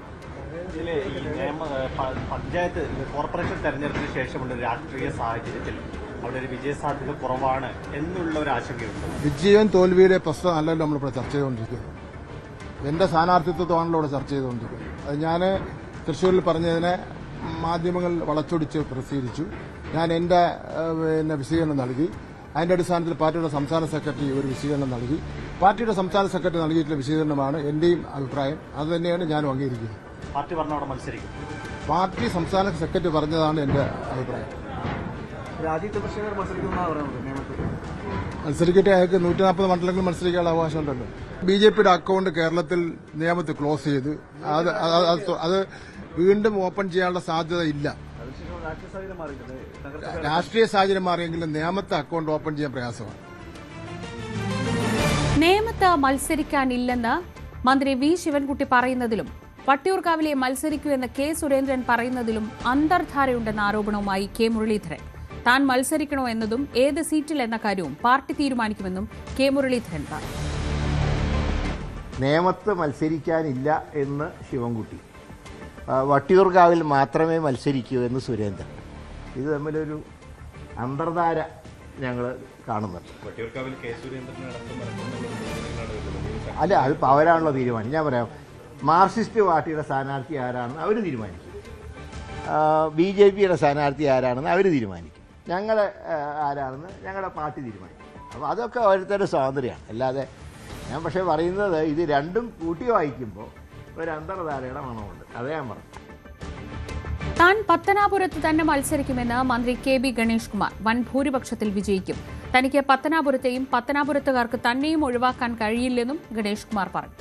പഞ്ചായത്ത് കോർപ്പറേഷൻ തെരഞ്ഞെടുപ്പിന് ശേഷമുള്ള രാഷ്ട്രീയ സാഹചര്യത്തിൽ അവിടെ ഒരു വിജയസാധ്യത കുറവാണ് എന്നുള്ള ഒരു ആശങ്കയുണ്ട്.
വിജയം തോൽവിയുടെ പ്രശ്നം അല്ലല്ലോ നമ്മളിപ്പോൾ ചർച്ച ചെയ്തുകൊണ്ടിരിക്കുന്നത്. എൻ്റെ സ്ഥാനാർത്ഥിത്വമാണല്ലോ ഇവിടെ ചർച്ച ചെയ്തുകൊണ്ടിരിക്കുന്നത്. അത് ഞാൻ തൃശ്ശൂരിൽ പറഞ്ഞതിനെ മാധ്യമങ്ങൾ വളച്ചൊടിച്ച് പ്രസിദ്ധീകരിച്ചു. ഞാൻ എൻ്റെ വിശദീകരണം നൽകി. അതിന്റെ അടിസ്ഥാനത്തിൽ പാർട്ടിയുടെ സംസ്ഥാന സെക്രട്ടറി ഒരു വിശദീകരണം നൽകി. പാർട്ടിയുടെ സംസ്ഥാന സെക്രട്ടറി നൽകിയിട്ടുള്ള വിശദീകരണമാണ് എന്റെയും അഭിപ്രായം. അത് തന്നെയാണ് ഞാനും അംഗീകരിക്കുന്നത്.
പാർട്ടി പറഞ്ഞ അവിടെ മത്സരിക്കും.
പാർട്ടി സംസ്ഥാന സെക്രട്ടറി പറഞ്ഞതാണ് എന്റെ അഭിപ്രായം. മത്സരിക്കട്ടെ, അയാൾക്ക് 140 മണ്ഡലങ്ങളിൽ മത്സരിക്കാനുള്ള അവകാശമുണ്ടല്ലോ. BJPയുടെ അക്കൗണ്ട് കേരളത്തിൽ നിയമത്തിൽ ക്ലോസ് ചെയ്ത് അത് വീണ്ടും ഓപ്പൺ ചെയ്യാനുള്ള സാധ്യത ഇല്ല. രാഷ്ട്രീയ സാഹചര്യം മാറിയെങ്കിലും നേമത്തെ അക്കൗണ്ട് ഓപ്പൺ ചെയ്യാൻ പ്രയാസമാണ്.
നേമത്ത് മത്സരിക്കാനില്ലെന്ന് മന്ത്രി വി ശിവൻകുട്ടി പറയുന്നതിലും വട്ടിയൂർക്കാവിലെ മത്സരിക്കൂ എന്ന് കെ സുരേന്ദ്രൻ പറയുന്നതിലും അന്തർധാരയുണ്ടെന്ന ആരോപണവുമായി കെ മുരളീധരൻ. താൻ മത്സരിക്കണോ എന്നതും ഏത് സീറ്റിൽ എന്ന കാര്യവും പാർട്ടി തീരുമാനിക്കുമെന്നും കെ മുരളീധരൻ പറഞ്ഞു.
നേമത്ത് മത്സരിക്കാനില്ല എന്ന് ശിവൻകുട്ടി, വട്ടിയൂർക്കാവിൽ മാത്രമേ മത്സരിക്കൂ എന്ന് സുരേന്ദ്രൻ. ഇത് തമ്മിലൊരു അന്തർധാര ഞങ്ങൾ കാണുന്നുണ്ട്. അല്ല, അതിപ്പോൾ അവരാണല്ലോ തീരുമാനം. ഞാൻ പറയാം, മാർക്സിസ്റ്റ് പാർട്ടിയുടെ സ്ഥാനാർത്ഥി ആരാണെന്ന് അവർ തീരുമാനിക്കും. BJPയുടെ സ്ഥാനാർത്ഥി ആരാണെന്ന് അവർ തീരുമാനിക്കും. ഞങ്ങൾ ആരാണെന്ന് ഞങ്ങളുടെ പാർട്ടി തീരുമാനിക്കും. അപ്പോൾ അതൊക്കെ ഓരോരുത്തരുടെ സ്വാതന്ത്ര്യമാണ്. അല്ലാതെ ഞാൻ പക്ഷേ പറയുന്നത് ഇത് രണ്ടും കൂട്ടി വായിക്കുമ്പോൾ ഒരു അന്തർധാരയുടെ മണമുണ്ട്. അതേ ഞാൻ പറഞ്ഞു.
താൻ പത്തനാപുരത്ത് തന്നെ മത്സരിക്കുമെന്ന് മന്ത്രി KB ഗണേഷ് കുമാർ. വൻ ഭൂരിപക്ഷത്തിൽ വിജയിക്കും. തനിക്ക് പത്തനാപുരത്തെയും പത്തനാപുരത്തുകാർക്ക് തന്നെയും ഒഴിവാക്കാൻ കഴിയില്ലെന്നും ഗണേഷ് കുമാർ പറഞ്ഞു.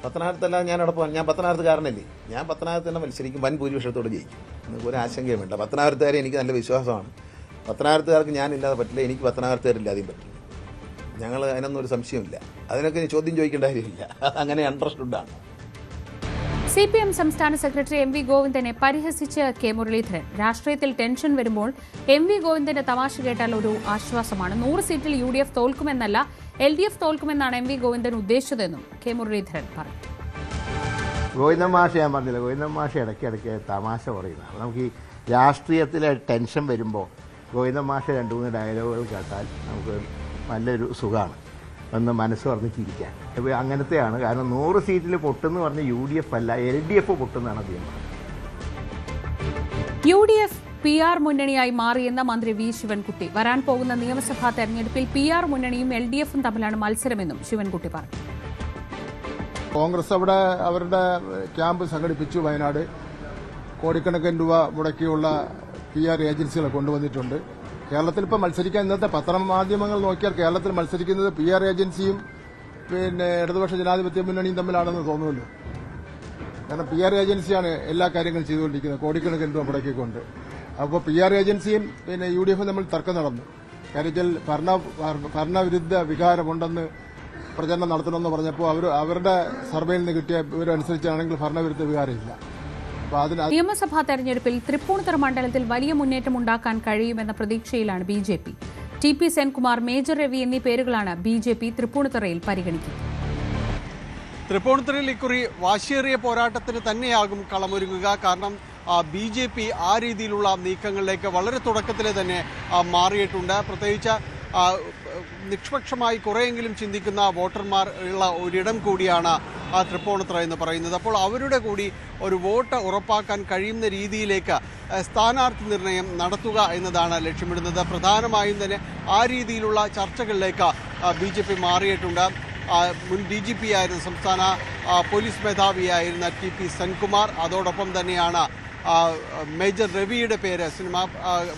പത്തനാപുരത്തല്ല ഞാൻ അവിടെ പോകാൻ, ഞാൻ പത്തനാപുരത്തുകാരനല്ലേ. ഞാൻ പത്തനാപുരത്ത് തന്നെ മത്സരിക്കും, വൻ ഭൂരിപക്ഷത്തോടെ ജയിക്കും. നിങ്ങൾക്ക് ഒരു ആശങ്കയും വേണ്ട. പത്തനാപുരത്തുകാരെ എനിക്ക് നല്ല വിശ്വാസമാണ്. പത്തനാപുരത്തുകാർക്ക് ഞാനില്ലാതെ പറ്റില്ല, എനിക്ക് പത്തനാപുരത്തുകാരില്ലാതെയും പറ്റില്ല. ഞങ്ങൾ അതിനൊന്നും ഒരു സംശയമില്ല. അതിനൊക്കെ ചോദ്യം ചോദിക്കേണ്ട കാര്യമില്ല. അങ്ങനെ അണ്ടർസ്റ്റുഡാണ്.
CPM സംസ്ഥാന സെക്രട്ടറി MV ഗോവിന്ദനെ പരിഹസിച്ച് കെ മുരളീധരൻ. രാഷ്ട്രീയത്തിൽ ടെൻഷൻ വരുമ്പോൾ MV ഗോവിന്ദന്റെ തമാശ കേട്ടാൽ ഒരു ആശ്വാസമാണ്. 100 സീറ്റിൽ UDF തോൽക്കുമെന്നല്ല, LDF തോൽക്കുമെന്നാണ് MV ഗോവിന്ദൻ ഉദ്ദേശിച്ചതെന്നും കെ മുരളീധരൻ പറഞ്ഞു.
ഗോവിന്ദൻ മാഷ് ഞാൻ പറഞ്ഞില്ല, ഗോവിന്ദൻ മാഷ് ഇടയ്ക്കിടയ്ക്ക് തമാശ പറയുന്നതാണ്. നമുക്ക് ഈ രാഷ്ട്രീയത്തിലെ ടെൻഷൻ വരുമ്പോൾ ഗോവിന്ദൻ മാഷ് 2-3 ഡയലോഗുകൾ കേട്ടാൽ നമുക്ക് നല്ലൊരു സുഖമാണ്, ഒന്ന് മനസ്സ് പറഞ്ഞിരിക്കാൻ. ഇപ്പോൾ അങ്ങനത്തെയാണ്. കാരണം 100 സീറ്റിൽ പൊട്ടെന്ന് പറഞ്ഞ് UDF അല്ല, LDF പൊട്ടെന്നാണ് അദ്ദേഹം പറഞ്ഞത്.
UDF PR മുന്നണിയായി മാറിയെന്ന മന്ത്രി വി ശിവൻകുട്ടി. വരാൻ പോകുന്ന നിയമസഭാ തെരഞ്ഞെടുപ്പിൽ PR മുന്നണിയും LDFും തമ്മിലാണ് മത്സരമെന്നും ശിവൻകുട്ടി പറഞ്ഞു.
കോൺഗ്രസ് അവിടെ അവരുടെ ക്യാമ്പ് സംഘടിപ്പിച്ചു. വയനാട് കോടിക്കണക്കിന് രൂപ മുടക്കിയുള്ള PR ഏജൻസികളെ കൊണ്ടുവന്നിട്ടുണ്ട്. കേരളത്തിൽ ഇപ്പോൾ മത്സരിക്കാൻ ഇന്നത്തെ പത്രമാധ്യമങ്ങൾ നോക്കിയാൽ കേരളത്തിൽ മത്സരിക്കുന്നത് PR ഏജൻസിയും ഇടതുപക്ഷ ജനാധിപത്യ മുന്നണിയും തമ്മിലാണെന്ന് തോന്നുമല്ലോ. കാരണം PR ഏജൻസിയാണ് എല്ലാ കാര്യങ്ങളും ചെയ്തുകൊണ്ടിരിക്കുന്നത്, കോടിക്കണക്കിന് രൂപ മുടക്കിക്കൊണ്ട്. അപ്പോൾ PR ഏജൻസിയും UDFും തമ്മിൽ തർക്കം നടന്നു. കാര്യത്തിൽ ഭരണവിരുദ്ധ വികാരമുണ്ടെന്ന് പ്രചരണം നടത്തണമെന്ന് പറഞ്ഞപ്പോൾ അവരുടെ സർവേയിൽ നിന്ന് കിട്ടിയ വിവരമനുസരിച്ചാണെങ്കിൽ ഭരണവിരുദ്ധ വികാരമില്ല.
നിയമസഭാ തെരഞ്ഞെടുപ്പിൽ തൃപ്പൂണിത്തുറ മണ്ഡലത്തിൽ വലിയ മുന്നേറ്റം ഉണ്ടാക്കാൻ കഴിയുമെന്ന പ്രതീക്ഷയിലാണ് BJP. TP Senkumar, major Ravi എന്നീ പേരുകളാണ് BJP തൃപ്പൂണിത്തുറയിൽ പരിഗണിക്കുന്നത്.
തൃപ്പൂണിത്തുറയിൽ ഇക്കുറി വാശിയേറിയ പോരാട്ടത്തിന് തന്നെയാകും കളമൊരുങ്ങുക. കാരണം BJP ആ രീതിയിലുള്ള നീക്കങ്ങളിലേക്ക് വളരെ തുടക്കത്തിലെ തന്നെ മാറിയിട്ടുണ്ട്. പ്രത്യേകിച്ച് നിഷ്പക്ഷമായി കുറെയെങ്കിലും ചിന്തിക്കുന്ന വോട്ടർമാർ ഉള്ള ഒരിടം കൂടിയാണ് തൃപ്പൂണിത്തുറ എന്ന് പറയുന്നത്. അപ്പോൾ അവരുടെ കൂടി ഒരു വോട്ട് ഉറപ്പാക്കാൻ കഴിയുന്ന രീതിയിലേക്ക് സ്ഥാനാർത്ഥി നിർണയം നടത്തുക എന്നതാണ് ലക്ഷ്യമിടുന്നത്. പ്രധാനമായും തന്നെ ആ രീതിയിലുള്ള ചർച്ചകളിലേക്ക് BJP മാറിയിട്ടുണ്ട്. മുൻ DGP ആയിരുന്ന സംസ്ഥാന പോലീസ് മേധാവിയായിരുന്ന TP സെൻകുമാർ, അതോടൊപ്പം തന്നെയാണ് മേജർ രവിയുടെ പേര്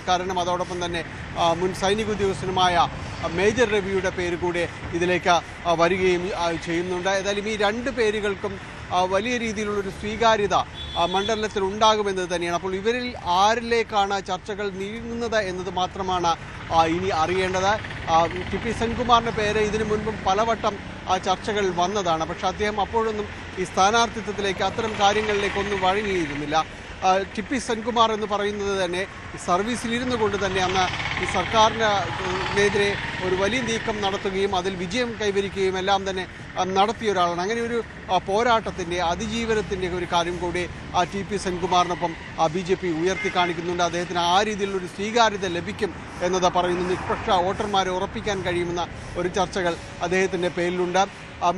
കാരണം അതോടൊപ്പം തന്നെ മുൻ സൈനിക ഉദ്യോഗസ്ഥനുമായ മേജർ രവിയുടെ പേര് കൂടെ ഇതിലേക്ക് വരികയും ചെയ്യുന്നുണ്ട്. ഏതായാലും ഈ 2 പേരുകൾക്കും വലിയ രീതിയിലുള്ളൊരു സ്വീകാര്യത മണ്ഡലത്തിൽ ഉണ്ടാകുമെന്നത് തന്നെയാണ്. അപ്പോൾ ഇവരിൽ ആരിലേക്കാണ് ചർച്ചകൾ നീങ്ങുന്നത് എന്നത് മാത്രമാണ് ഇനി അറിയേണ്ടത്. TP സെൻകുമാറിൻ്റെ പേര് ഇതിനു മുൻപും പലവട്ടം ചർച്ചകൾ വന്നതാണ്. പക്ഷേ അദ്ദേഹം അപ്പോഴൊന്നും ഈ സ്ഥാനാർത്ഥിത്വത്തിലേക്ക് അത്തരം കാര്യങ്ങളിലേക്കൊന്നും വഴങ്ങിയിരുന്നില്ല. TP സെൻകുമാർ എന്ന് പറയുന്നത് തന്നെ സർവീസിലിരുന്നു കൊണ്ട് തന്നെ അന്ന് ഈ സർക്കാരിനെതിരെ ഒരു വലിയ നീക്കം നടത്തുകയും അതിൽ വിജയം കൈവരിക്കുകയും എല്ലാം തന്നെ നടത്തിയ ഒരാളാണ്. അങ്ങനെ ഒരു പോരാട്ടത്തിൻ്റെ അതിജീവനത്തിൻ്റെ ഒരു കാര്യം കൂടി TP സെൻകുമാറിനൊപ്പം BJP ഉയർത്തി കാണിക്കുന്നുണ്ട്. അദ്ദേഹത്തിന് ആ രീതിയിലുള്ളൊരു സ്വീകാര്യത ലഭിക്കും എന്നത് പറയുന്നു. നിഷ്പക്ഷ വോട്ടർമാരെ ഉറപ്പിക്കാൻ കഴിയുമെന്ന ഒരു ചർച്ചകൾ അദ്ദേഹത്തിൻ്റെ പേരിലുണ്ട്.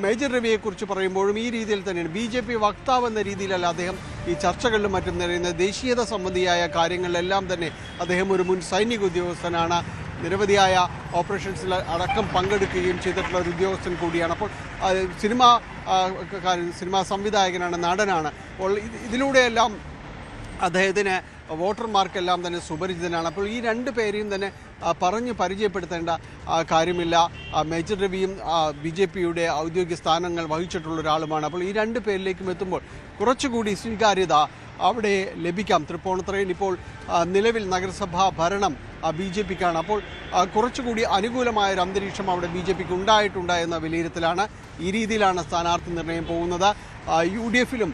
മേജർ രവിയെക്കുറിച്ച് പറയുമ്പോഴും ഈ രീതിയിൽ തന്നെയാണ്. BJP വക്താവ് എന്ന രീതിയിലല്ല അദ്ദേഹം ഈ ചർച്ചകളിലും മറ്റും നിറയുന്നത്. ദേശീയത സംബന്ധിയായ കാര്യങ്ങളിലെല്ലാം തന്നെ അദ്ദേഹം ഒരു മുൻ സൈനിക ഉദ്യോഗസ്ഥനാണ്. നിരവധിയായ ഓപ്പറേഷൻസിൽ അടക്കം പങ്കെടുക്കുകയും ചെയ്തിട്ടുള്ള ഒരു ഉദ്യോഗസ്ഥൻ കൂടിയാണ്. അപ്പോൾ സിനിമാ സംവിധായകനാണ്, നടനാണ്. അപ്പോൾ ഇതിലൂടെയെല്ലാം അദ്ദേഹത്തിന് വോട്ടർമാർക്കെല്ലാം തന്നെ സുപരിചിതനാണ്. അപ്പോൾ ഈ രണ്ട് പേരെയും തന്നെ പറഞ്ഞ് പരിചയപ്പെടുത്തേണ്ട കാര്യമില്ല. മേജർ രവിയും BJPയുടെ ഔദ്യോഗിക സ്ഥാനങ്ങൾ വഹിച്ചിട്ടുള്ള ഒരാളുമാണ്. അപ്പോൾ ഈ രണ്ട് പേരിലേക്കും എത്തുമ്പോൾ കുറച്ചുകൂടി സ്വീകാര്യത അവിടെ ലഭിക്കാം. തൃപ്പൂണിത്തുറയിൽ ഇപ്പോൾ നിലവിൽ നഗരസഭാ ഭരണം BJPക്കാണ്. അപ്പോൾ കുറച്ചുകൂടി അനുകൂലമായൊരു അന്തരീക്ഷം അവിടെ BJPക്ക് ഉണ്ടായിട്ടുണ്ട് എന്ന വിലയിരുത്തലാണ്. ഈ രീതിയിലാണ് സ്ഥാനാർത്ഥി നിർണയം പോകുന്നത്. UDFലും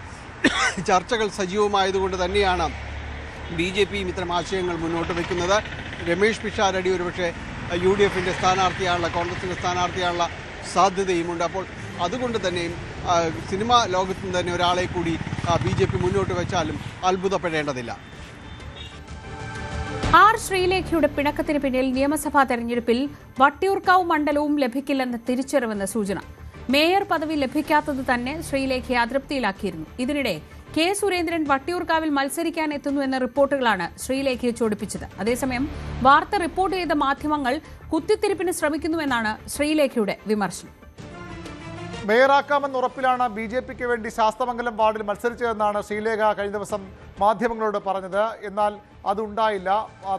ചർച്ചകൾ സജീവമായതുകൊണ്ട് തന്നെയാണ് BJPയും ഇത്തരം ആശയങ്ങൾ മുന്നോട്ട് വയ്ക്കുന്നത്. രമേഷ് പിഷാരടി ഒരുപക്ഷെ UDFിൻ്റെ സ്ഥാനാർത്ഥിയാണുള്ള, കോൺഗ്രസിൻ്റെ സ്ഥാനാർത്ഥിയാണുള്ള സാധ്യതയുമുണ്ട്. അപ്പോൾ അതുകൊണ്ട് തന്നെയും സിനിമാ ലോകത്തും തന്നെ ഒരാളെ കൂടി BJP മുന്നോട്ട് വെച്ചാലും അത്ഭുതപ്പെടേണ്ടതില്ല.
ആർ ശ്രീലേഖയുടെ പിണക്കത്തിന് പിന്നിൽ നിയമസഭാ തെരഞ്ഞെടുപ്പിൽ വട്ടിയൂർക്കാവ് മണ്ഡലവും ലഭിക്കില്ലെന്ന് തിരിച്ചറിവെന്ന സൂചന. മേയർ പദവി ലഭിക്കാത്തത് തന്നെ ശ്രീലേഖയെ അതൃപ്തിയിലാക്കിയിരുന്നു. ഇതിനിടെ കെ സുരേന്ദ്രൻ വട്ടിയൂർക്കാവിൽ മത്സരിക്കാൻ എത്തുന്നു എന്ന റിപ്പോർട്ടുകളാണ് ശ്രീലേഖയെ ചൊടിപ്പിച്ചത്. അതേസമയം വാർത്ത റിപ്പോർട്ട് ചെയ്ത മാധ്യമങ്ങൾ കുത്തിത്തിരിപ്പിന് ശ്രമിക്കുന്നുവെന്നാണ് ശ്രീലേഖയുടെ വിമർശനം.
മേയറാക്കാമെന്ന ഉറപ്പിലാണ് BJPക്ക് വേണ്ടി ശാസ്തമംഗലം വാർഡിൽ മത്സരിച്ചതെന്നാണ് ശ്രീലേഖ കഴിഞ്ഞ ദിവസം മാധ്യമങ്ങളോട് പറഞ്ഞത്. എന്നാൽ അതുണ്ടായില്ല.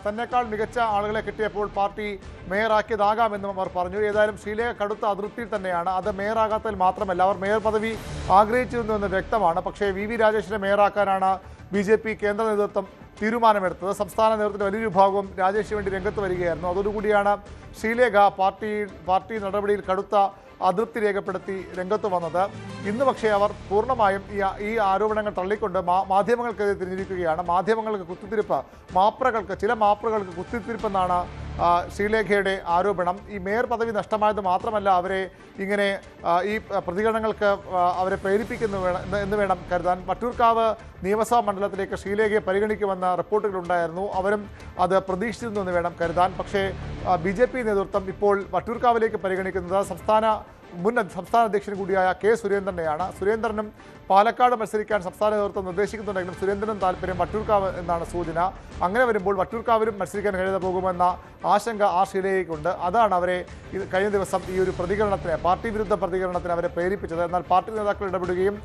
തന്നെക്കാൾ മികച്ച ആളുകളെ കിട്ടിയപ്പോൾ പാർട്ടി മേയറാക്കിയതാകാമെന്നും അവർ പറഞ്ഞു. ഏതായാലും ശ്രീലേഖ കടുത്ത അതൃപ്തിയിൽ തന്നെയാണ്. അത് മേയറാകാത്തതിൽ മാത്രമല്ല, അവർ മേയർ പദവി ആഗ്രഹിച്ചിരുന്നുവെന്ന് വ്യക്തമാണ്. പക്ഷേ VV രാജേഷിനെ മേയറാക്കാനാണ് BJP കേന്ദ്ര നേതൃത്വം തീരുമാനമെടുത്തത്. സംസ്ഥാന നേതൃത്വത്തിന്റെ വലിയൊരു ഭാഗവും രാജേഷിന് വേണ്ടി രംഗത്ത് വരികയായിരുന്നു. അതോടുകൂടിയാണ് ശ്രീലേഖ പാർട്ടി നടപടിയിൽ കടുത്ത അതൃപ്തി രേഖപ്പെടുത്തി രംഗത്ത് വന്നത്. ഇന്ന് പക്ഷേ അവർ പൂർണ്ണമായും ഈ ആരോപണങ്ങൾ തള്ളിക്കൊണ്ട് മാധ്യമങ്ങൾക്കെതിരെ തിരിഞ്ഞിരിക്കുകയാണ്. മാധ്യമങ്ങൾക്ക് കുത്തിത്തിരിപ്പ്, ചില മാപ്രകൾക്ക് കുത്തിത്തിരിപ്പെന്നാണ് ശ്രീലേഖയുടെ ആരോപണം. ഈ മേയർ പദവി നഷ്ടമായത് മാത്രമല്ല, അവരെ ഇങ്ങനെ ഈ പ്രതികരണങ്ങൾക്ക് അവരെ പ്രേരിപ്പിക്കുന്നു എന്ന് വേണം കരുതാൻ. വട്ടിയൂർക്കാവ് നിയമസഭാ മണ്ഡലത്തിലേക്ക് ശ്രീലേഖയെ പരിഗണിക്കുമെന്ന റിപ്പോർട്ടുകളുണ്ടായിരുന്നു. അവരും അത് പ്രതീക്ഷിച്ചിരുന്നു എന്ന് വേണം കരുതാൻ. പക്ഷേ BJP നേതൃത്വം ഇപ്പോൾ വട്ടിയൂർക്കാവിലേക്ക് പരിഗണിക്കുന്നത് മുൻ സംസ്ഥാന അധ്യക്ഷൻ കൂടിയായ കെ സുരേന്ദ്രനെയാണ്. സുരേന്ദ്രനും പാലക്കാട് മത്സരിക്കാൻ സംസ്ഥാന നേതൃത്വം നിർദ്ദേശിക്കുന്നുണ്ടെങ്കിലും സുരേന്ദ്രനും താല്പര്യം വട്ടിയൂർക്കാവ് എന്നാണ് സൂചന. അങ്ങനെ വരുമ്പോൾ വട്ടിയൂർക്കാവിലും മത്സരിക്കാൻ കഴിയാതെ പോകുമെന്ന ആശങ്ക ആ ശ്രീലേഖയ്ക്കുണ്ട്. അതാണ് അവരെ കഴിഞ്ഞ ദിവസം ഈ ഒരു പാർട്ടി വിരുദ്ധ പ്രതികരണത്തിന് അവരെ പ്രേരിപ്പിച്ചത്. എന്നാൽ പാർട്ടി നേതാക്കൾ ഇടപെടുകയും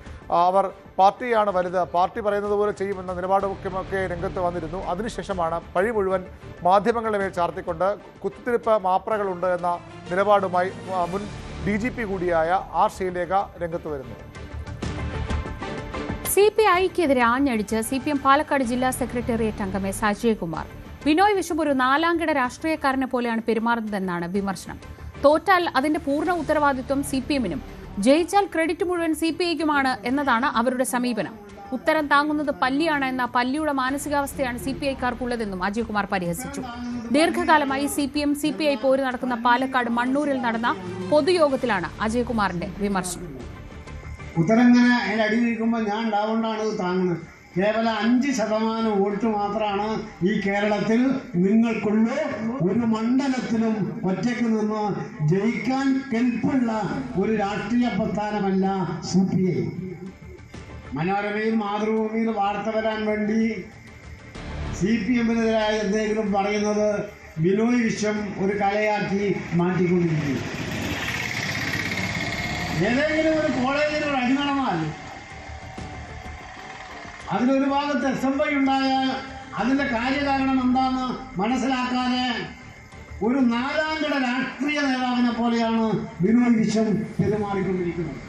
അവർ പാർട്ടിയാണ് വലുത്, പാർട്ടി പറയുന്നത് പോലെ ചെയ്യുമെന്ന നിലപാടൊക്കെ രംഗത്ത് വന്നിരുന്നു. അതിനുശേഷമാണ് പഴി മുഴുവൻ മാധ്യമങ്ങളുടെ മേൽ ചാർത്തിക്കൊണ്ട് കുത്തിത്തിരിപ്പ് മാപ്രകളുണ്ട് എന്ന നിലപാടുമായി മുൻ DGP കൂടിയായ ആർ ശ്രീലേഖ രംഗത്ത് വരുന്നു.
CPIക്കെതിരെ ആഞ്ഞടിച്ച് CPM പാലക്കാട് ജില്ലാ സെക്രട്ടേറിയറ്റ് അംഗം S. അജയ്കുമാർ. ബിനോയ് വിശ്വം ഒരു നാലാംകിട രാഷ്ട്രീയക്കാരനെ പോലെയാണ് പെരുമാറുന്നതെന്നാണ് വിമർശനം. തോറ്റാൽ അതിന്റെ പൂർണ്ണ ഉത്തരവാദിത്വം CPMനും, ജയിച്ചാൽ ക്രെഡിറ്റ് മുഴുവൻ CPIക്കുമാണ് എന്നതാണ് അവരുടെ സമീപനം. ഉത്തരം താങ്ങുന്നത് പല്ലിയാണ് എന്ന പല്ലിയുടെ മാനസികാവസ്ഥയാണ് CPIക്കാർക്കുള്ളതെന്നും അജയ്കുമാർ പരിഹസിച്ചു. ദീർഘകാലമായി CPI പോര് നടക്കുന്ന പാലക്കാട് മണ്ണൂരിൽ നടന്ന പൊതുയോഗത്തിലാണ് അജയ്കുമാറിന്റെ വിമർശനം.
ഉത്തരം ഇങ്ങനെ അതിൻ്റെ അടി നിൽക്കുമ്പോൾ ഞാൻ ഉണ്ടാവുകൊണ്ടാണ് ഇത് താങ്ങുന്നത്. കേവലം 5% വോട്ട് മാത്രമാണ് ഈ കേരളത്തിൽ നിങ്ങൾക്കുള്ള ഒരു മണ്ഡലത്തിലും ഒറ്റയ്ക്ക് നിന്ന് ജയിക്കാൻ കെൽപ്പുള്ള ഒരു രാഷ്ട്രീയ പ്രസ്ഥാനമല്ല CPI. മനോരമയിൽ മാതൃഭൂമിയിൽ വാർത്ത വരാൻ വേണ്ടി CPMനെതിരായ എന്തെങ്കിലും പറയുന്നത് ബിനോയ് വിശ്വം ഒരു കലയാക്കി മാറ്റിക്കൊണ്ടിരിക്കുന്നു. ഏതെങ്കിലും ഒരു കോളേജിൽ ഒരു അടി നടന്നാൽ അതിലൊരു ഭാഗത്ത് SFI ഉണ്ടായാൽ അതിൻ്റെ കാര്യകാരണം എന്താണെന്ന് മനസ്സിലാക്കാതെ ഒരു നാലാംകിട രാഷ്ട്രീയ നേതാവിനെ പോലെയാണ് ബിനോയ് വിശ്വം പെരുമാറിക്കൊണ്ടിരിക്കുന്നത്.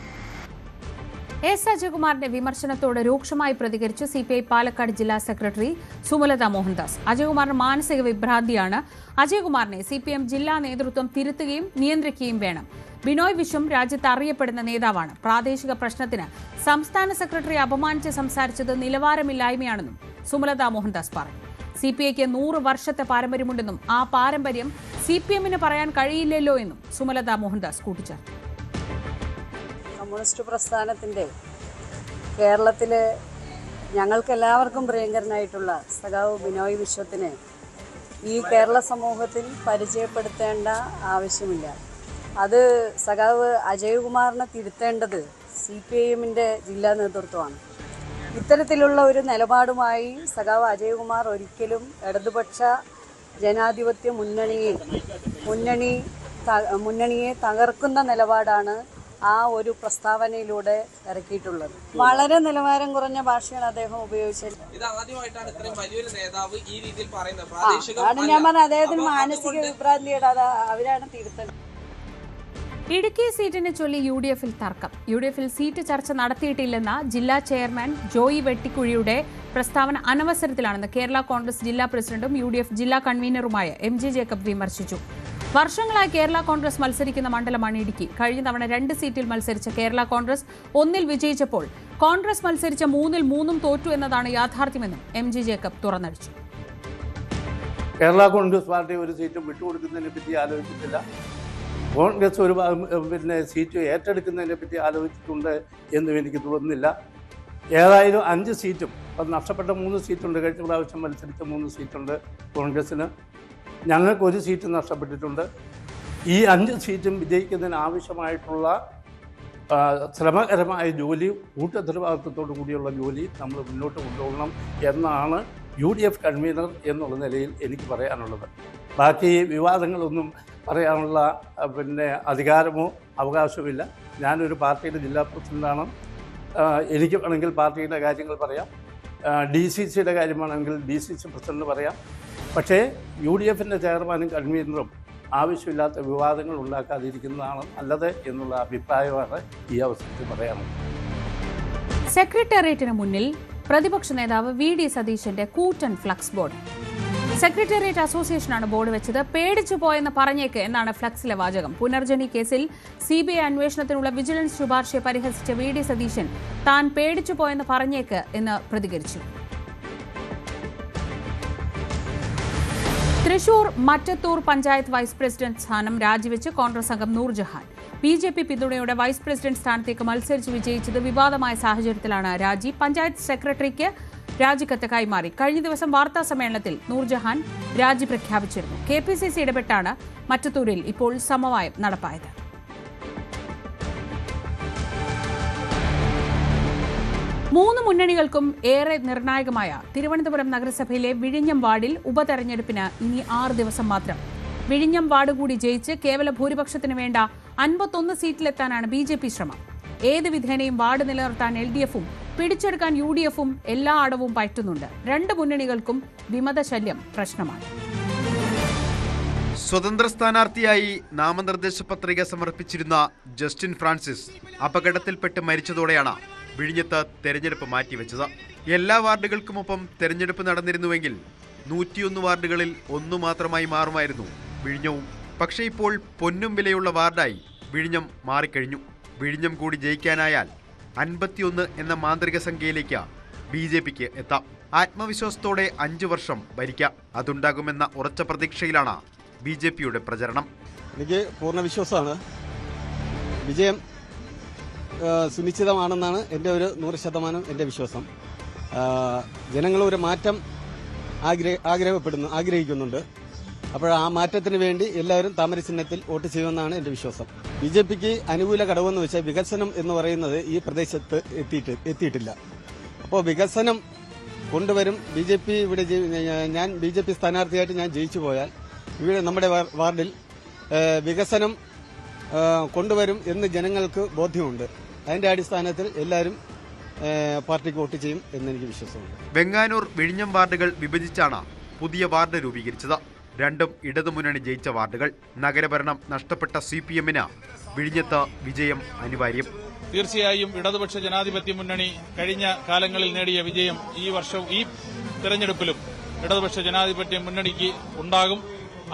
S. അജയ്കുമാറിന്റെ വിമർശനത്തോട് രൂക്ഷമായി പ്രതികരിച്ച് CPI പാലക്കാട് ജില്ലാ സെക്രട്ടറി സുമലത മോഹൻദാസ്. അജയ്കുമാറിന് മാനസിക വിഭ്രാന്തിയാണ്. അജയ്കുമാറിനെ CPM ജില്ലാ നേതൃത്വം തിരുത്തുകയും നിയന്ത്രിക്കുകയും വേണം. ബിനോയ് വിശ്വം രാജ്യത്ത് അറിയപ്പെടുന്ന നേതാവാണ്. പ്രാദേശിക പ്രശ്നത്തിന് സംസ്ഥാന സെക്രട്ടറി അപമാനിച്ച് സംസാരിച്ചത് നിലവാരമില്ലായ്മയാണെന്നും സുമലത മോഹൻദാസ് പറഞ്ഞു. CPIക്ക് 100 വർഷത്തെ പാരമ്പര്യമുണ്ടെന്നും ആ പാരമ്പര്യം CPMന് പറയാൻ കഴിയില്ലല്ലോ എന്നും സുമലത മോഹൻദാസ് കൂട്ടിച്ചേർത്തു.
കമ്മ്യൂണിസ്റ്റ് പ്രസ്ഥാനത്തിൻ്റെ കേരളത്തിൽ ഞങ്ങൾക്കെല്ലാവർക്കും പ്രിയങ്കരനായിട്ടുള്ള സഖാവ് ബിനോയ് വിശ്വത്തിനെ ഈ കേരള സമൂഹത്തിൽ പരിചയപ്പെടുത്തേണ്ട ആവശ്യമില്ല. അത് സഖാവ് അജയകുമാറിനെ തിരുത്തേണ്ടത് CPIMന്റെ ജില്ലാ നേതൃത്വമാണ്. ഇത്തരത്തിലുള്ള ഒരു നിലപാടുമായി സഖാവ് അജയകുമാർ ഒരിക്കലും ഇടതുപക്ഷ ജനാധിപത്യ മുന്നണിയെ തകർക്കുന്ന നിലപാടാണ് ആ ഒരു പ്രസ്താവനയിലൂടെ ഇറക്കിയിട്ടുള്ളത്. വളരെ നിലവാരം കുറഞ്ഞ ഭാഷയാണ് അദ്ദേഹം ഉപയോഗിച്ചത്. അതാണ് ഞാൻ പറഞ്ഞത്, അദ്ദേഹത്തിന് മാനസിക വിഭ്രാന്തിയുടെ അവരാണ് തിരുത്തേണ്ടത്.
ഇടുക്കി സീറ്റിനെ ചൊല്ലി UDFൽ തർക്കം. UDFൽ സീറ്റ് ചർച്ച നടത്തിയിട്ടില്ലെന്ന ജില്ലാ ചെയർമാൻ ജോയി വെട്ടിക്കുഴിയുടെ പ്രസ്താവന അനവസരത്തിലാണെന്ന് കേരള കോൺഗ്രസ് ജില്ലാ പ്രസിഡന്റും UDF ജില്ലാ കൺവീനറുമായ MG ജേക്കബ് വിമർശിച്ചു. വർഷങ്ങളായി കേരള കോൺഗ്രസ് മത്സരിക്കുന്ന മണ്ഡലമാണ് ഇടുക്കി. കഴിഞ്ഞ തവണ 2 സീറ്റിൽ മത്സരിച്ച കേരള കോൺഗ്രസ് 1 വിജയിച്ചപ്പോൾ കോൺഗ്രസ് മത്സരിച്ച 3-ൽ 3 തോറ്റു എന്നതാണ് യാഥാർത്ഥ്യമെന്നും MG ജേക്കബ് തുറന്നടിച്ചു.
കേരള കോൺഗ്രസ് പാർട്ടി ഒരു സീറ്റും വിട്ടുകൊടുക്കുന്നതിനെ പറ്റി ആലോചിച്ചിട്ടില്ല. കോൺഗ്രസ് ഒരു സീറ്റ് ഏറ്റെടുക്കുന്നതിനെ പറ്റി ആലോചിച്ചിട്ടുണ്ട് എന്നും എനിക്ക് തോന്നുന്നില്ല. ഏതായാലും 5 സീറ്റും നഷ്ടപ്പെട്ട 3 സീറ്റുണ്ട്. കഴിഞ്ഞ പ്രാവശ്യം മത്സരിച്ച 3 സീറ്റുണ്ട് കോൺഗ്രസിന്. ഞങ്ങൾക്ക് 1 സീറ്റ് നഷ്ടപ്പെട്ടിട്ടുണ്ട്. ഈ 5 സീറ്റും വിജയിക്കുന്നതിന് ആവശ്യമായിട്ടുള്ള ശ്രമകരമായ ജോലി, കൂട്ടുത്തരവാദിത്വത്തോടു കൂടിയുള്ള ജോലി നമ്മൾ മുന്നോട്ട് കൊണ്ടുപോകണം എന്നാണ് UDF കൺവീനർ എന്നുള്ള നിലയിൽ എനിക്ക് പറയാനുള്ളത്. ബാക്കി വിവാദങ്ങളൊന്നും പറയാനുള്ള അധികാരമോ അവകാശമില്ല. ഞാനൊരു പാർട്ടിയുടെ ജില്ലാ പ്രസിഡന്റാണ്. എനിക്ക് വേണമെങ്കിൽ പാർട്ടിയുടെ കാര്യങ്ങൾ പറയാം. DCCയുടെ കാര്യമാണെങ്കിൽ DCC പ്രസിഡന്റ് പറയാം. പക്ഷേ UDFന്റെ ചെയർമാനും കൺവീനറും ആവശ്യമില്ലാത്ത വിവാദങ്ങൾ ഉണ്ടാക്കാതിരിക്കുന്നതാണ് നല്ലത് എന്നുള്ള അഭിപ്രായമാണ് ഈ അവസരത്തിൽ പറയാനുള്ളത്.
സെക്രട്ടേറിയറ്റിന് മുന്നിൽ പ്രതിപക്ഷ നേതാവ് VD സതീശന്റെ കൂറ്റൻ ഫ്ലക്സ് ബോർഡ്. സെക്രട്ടേറിയറ്റ് അസോസിയേഷനാണ് ബോർഡ് വെച്ചത്. പേടിച്ചു പോയെന്ന് പറഞ്ഞേക്ക് എന്നാണ് ഫ്ലക്സിലെ വാചകം. പുനർജനി കേസിൽ CBI അന്വേഷണത്തിനുള്ള വിജിലൻസ് ശുപാർശയെ പരിഹസിച്ച VD സതീശൻ താൻ പേടിച്ചു പോയെന്ന് പറഞ്ഞേക്ക് എന്ന് പ്രതികരിച്ചു. തൃശൂർ മറ്റത്തൂർ പഞ്ചായത്ത് വൈസ് പ്രസിഡന്റ് സ്ഥാനം രാജിവെച്ച് കോൺഗ്രസ് അംഗം നൂർജഹാൻ. BJP പിന്തുണയോടെ വൈസ് പ്രസിഡന്റ് സ്ഥാനത്തേക്ക് മത്സരിച്ച് വിജയിച്ചത് വിവാദമായ സാഹചര്യത്തിലാണ് രാജി. പഞ്ചായത്ത് സെക്രട്ടറിക്ക് രാജിക്കത്ത് കൈമാറി. കഴിഞ്ഞ ദിവസം വാർത്താ സമ്മേളനത്തിൽ നൂർജഹാൻ രാജി പ്രഖ്യാപിച്ചിരുന്നു. KPCC ഇടപെട്ടാണ് മറ്റത്തൂരിൽ ഇപ്പോൾ സമവായം നടപ്പായത്. മൂന്ന് മുന്നണികൾക്കും ഏറെ നിർണായകമായ തിരുവനന്തപുരം നഗരസഭയിലെ വിഴിഞ്ഞം വാർഡിൽ ഉപതെരഞ്ഞെടുപ്പിന് ഇനി 6 ദിവസം മാത്രം. വിഴിഞ്ഞം വാർഡ് കൂടി ജയിച്ച് കേവല ഭൂരിപക്ഷത്തിന് വേണ്ട 51 സീറ്റിലെത്താനാണ് BJP ശ്രമം. ഏത് വിധേനയും വാർഡ് നിലനിർത്താൻ LDFും പിടിച്ചെടുക്കാൻ UDFും എല്ലാ അടവും പയറ്റുന്നുണ്ട്. 2 മുന്നണികൾക്കും വിമതശല്യം പ്രശ്നമാണ്.
സ്വതന്ത്ര സ്ഥാനാർത്ഥിയായി നാമനിർദ്ദേശ പത്രിക സമർപ്പിച്ചിരുന്ന ജസ്റ്റിൻ ഫ്രാൻസിസ് അപകടത്തിൽപ്പെട്ട് മരിച്ചതോടെയാണ് വിഴിഞ്ഞത്ത് തെരഞ്ഞെടുപ്പ് മാറ്റിവെച്ചത്. എല്ലാ വാർഡുകൾക്കുമൊപ്പം തെരഞ്ഞെടുപ്പ് നടന്നിരുന്നുവെങ്കിൽ 101 വാർഡുകളിൽ 1 മാത്രമായി മാറുമായിരുന്നു വിഴിഞ്ഞവും. പക്ഷേ ഇപ്പോൾ പൊന്നും വിലയുള്ള വാർഡായി വിഴിഞ്ഞം മാറിക്കഴിഞ്ഞു. വിഴിഞ്ഞം കൂടി ജയിക്കാനായാൽ 51 എന്ന മാന്ത്രിക സംഖ്യയിലേക്ക് BJPക്ക് എത്താം. ആത്മവിശ്വാസത്തോടെ 5 വർഷം ഭരിക്കാം. അതുണ്ടാകുമെന്ന ഉറച്ച പ്രതീക്ഷയിലാണ് BJPയുടെ പ്രചരണം.
എനിക്ക് പൂർണ്ണ വിശ്വാസമാണ്. വിജയം സുനിശ്ചിതമാണെന്നാണ് എൻ്റെ ഒരു 100% എൻ്റെ വിശ്വാസം. ജനങ്ങൾ ഒരു മാറ്റം ആഗ്രഹിക്കുന്നുണ്ട്. അപ്പോൾ ആ മാറ്റത്തിന് വേണ്ടി എല്ലാവരും താമര ചിഹ്നത്തിൽ വോട്ട് ചെയ്യുമെന്നാണ് എൻ്റെ വിശ്വാസം. BJPക്ക് അനുകൂല ഘടകമെന്ന് വെച്ചാൽ വികസനം എന്ന് പറയുന്നത് ഈ പ്രദേശത്ത് എത്തിയിട്ടില്ല. അപ്പോൾ വികസനം കൊണ്ടുവരും. BJP ഇവിടെ ഞാൻ BJP സ്ഥാനാർത്ഥിയായിട്ട് ഞാൻ ജയിച്ചു പോയാൽ ഇവിടെ നമ്മുടെ വാർഡിൽ വികസനം കൊണ്ടുവരും എന്ന് ജനങ്ങൾക്ക് ബോധ്യമുണ്ട്. അതിന്റെ അടിസ്ഥാനത്തിൽ എല്ലാവരും പാർട്ടിക്ക് വോട്ട് ചെയ്യും എന്നെനിക്ക് വിശ്വാസമുണ്ട്.
വെങ്ങാനൂർ വിഴിഞ്ഞം വാർഡുകൾ വിഭജിച്ചാണ് പുതിയ വാർഡ് രൂപീകരിച്ചത്. 2 ഇടതുമുന്നണി ജയിച്ച വാർഡുകൾ. നഗരഭരണം നഷ്ടപ്പെട്ട CPMന് വിഴിഞ്ഞത്ത് വിജയം അനിവാര്യം.
തീർച്ചയായും ഇടതുപക്ഷ ജനാധിപത്യ മുന്നണി കഴിഞ്ഞ കാലങ്ങളിൽ നേടിയ വിജയം ഈ വർഷവും ഈ തെരഞ്ഞെടുപ്പിലും ഇടതുപക്ഷ ജനാധിപത്യ മുന്നണിക്ക് ഉണ്ടാകും.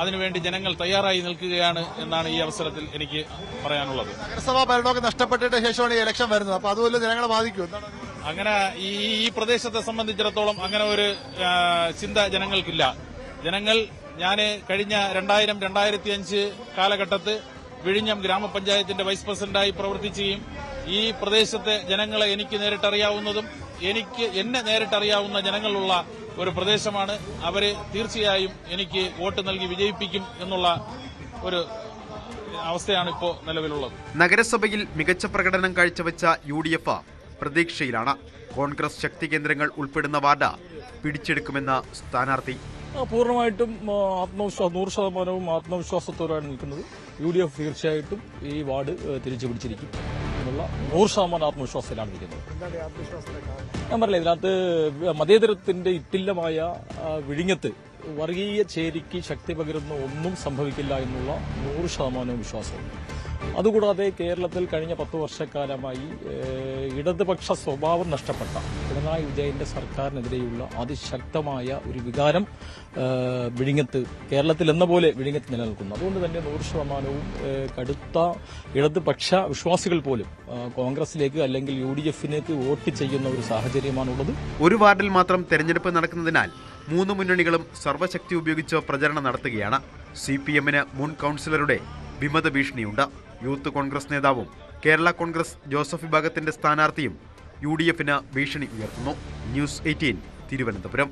അതിനുവേണ്ടി ജനങ്ങൾ തയ്യാറായി നിൽക്കുകയാണ് എന്നാണ് ഈ അവസരത്തിൽ എനിക്ക് പറയാനുള്ളത്.
നഗരസഭാ ഭരണമൊക്കെ നഷ്ടപ്പെട്ടിട്ട് ശേഷമാണ് ഈ ഇലക്ഷൻ വരുന്നത്. അപ്പൊ അതുപോലെ ജനങ്ങളെ ബാധിക്കും.
അങ്ങനെ ഈ പ്രദേശത്തെ സംബന്ധിച്ചിടത്തോളം അങ്ങനെ ഒരു ചിന്ത ജനങ്ങൾക്കില്ല. ഞാൻ കഴിഞ്ഞ 2000-2005 കാലഘട്ടത്ത് വിഴിഞ്ഞം ഗ്രാമപഞ്ചായത്തിന്റെ വൈസ് പ്രസിഡന്റായി പ്രവർത്തിക്കുകയും ഈ പ്രദേശത്തെ ജനങ്ങളെ എനിക്ക് നേരിട്ടറിയാവുന്നതും എന്നെ നേരിട്ടറിയാവുന്ന ജനങ്ങളുള്ള ഒരു പ്രദേശമാണ്. അവരെ തീർച്ചയായും എനിക്ക് വോട്ട് നൽകി വിജയിപ്പിക്കും എന്നുള്ള ഒരു അവസ്ഥയാണ് ഇപ്പോൾ നിലവിലുള്ളത്.
നഗരസഭയിൽ മികച്ച പ്രകടനം കാഴ്ചവെച്ച UDF പ്രതീക്ഷയിലാണ്. കോൺഗ്രസ് ശക്തി കേന്ദ്രങ്ങൾ ഉൾപ്പെടുന്ന വാർഡ് പിടിച്ചെടുക്കുമെന്ന സ്ഥാനാർത്ഥി.
പൂർണ്ണമായിട്ടും 100% ആത്മവിശ്വാസത്തോടെയാണ് നിൽക്കുന്നത്. UDF തീർച്ചയായിട്ടും ഈ വാർഡ് തിരിച്ചു പിടിച്ചിരിക്കും എന്നുള്ള 100% ആത്മവിശ്വാസത്തിലാണ് നിൽക്കുന്നത്. ഞാൻ പറഞ്ഞില്ല, ഇതിനകത്ത് മതേതരത്തിന്റെ ഇട്ടില്ലമായ വിഴിഞ്ഞത്ത് വർഗീയ ചേരിക്ക് ശക്തി പകരുന്ന ഒന്നും സംഭവിക്കില്ല എന്നുള്ള 100% വിശ്വാസമുണ്ട്. അതുകൂടാതെ കേരളത്തിൽ കഴിഞ്ഞ 10 വർഷക്കാലമായി ഇടതുപക്ഷ സ്വഭാവം നഷ്ടപ്പെട്ട പിണറായി വിജയന്റെ സർക്കാരിനെതിരെയുള്ള അതിശക്തമായ ഒരു വികാരം വിഴിഞ്ഞത്ത്, കേരളത്തിൽ എന്ന പോലെ വിഴിഞ്ഞത്ത് നിലനിൽക്കുന്നു. അതുകൊണ്ട് തന്നെ 100% കടുത്ത ഇടതുപക്ഷ വിശ്വാസികൾ പോലും കോൺഗ്രസിലേക്ക് അല്ലെങ്കിൽ UDFിലേക്ക് വോട്ട് ചെയ്യുന്ന ഒരു സാഹചര്യമാണുള്ളത്.
ഒരു വാർഡിൽ മാത്രം തെരഞ്ഞെടുപ്പ് നടക്കുന്നതിനാൽ 3 മുന്നണികളും സർവ്വശക്തി ഉപയോഗിച്ച് പ്രചരണം നടത്തുകയാണ്. CPMന് മുൻ കൌൺസിലറുടെ വിമത ഭീഷണിയുണ്ട്. യൂത്ത് കോൺഗ്രസ് നേതാവും കേരള കോൺഗ്രസ് ജോസഫ് വിഭാഗത്തിന്റെ സ്ഥാനാർത്ഥിയും UDFന് ഭീഷണി ഉയർത്തുന്നു. News 18 Thiruvananthapuram.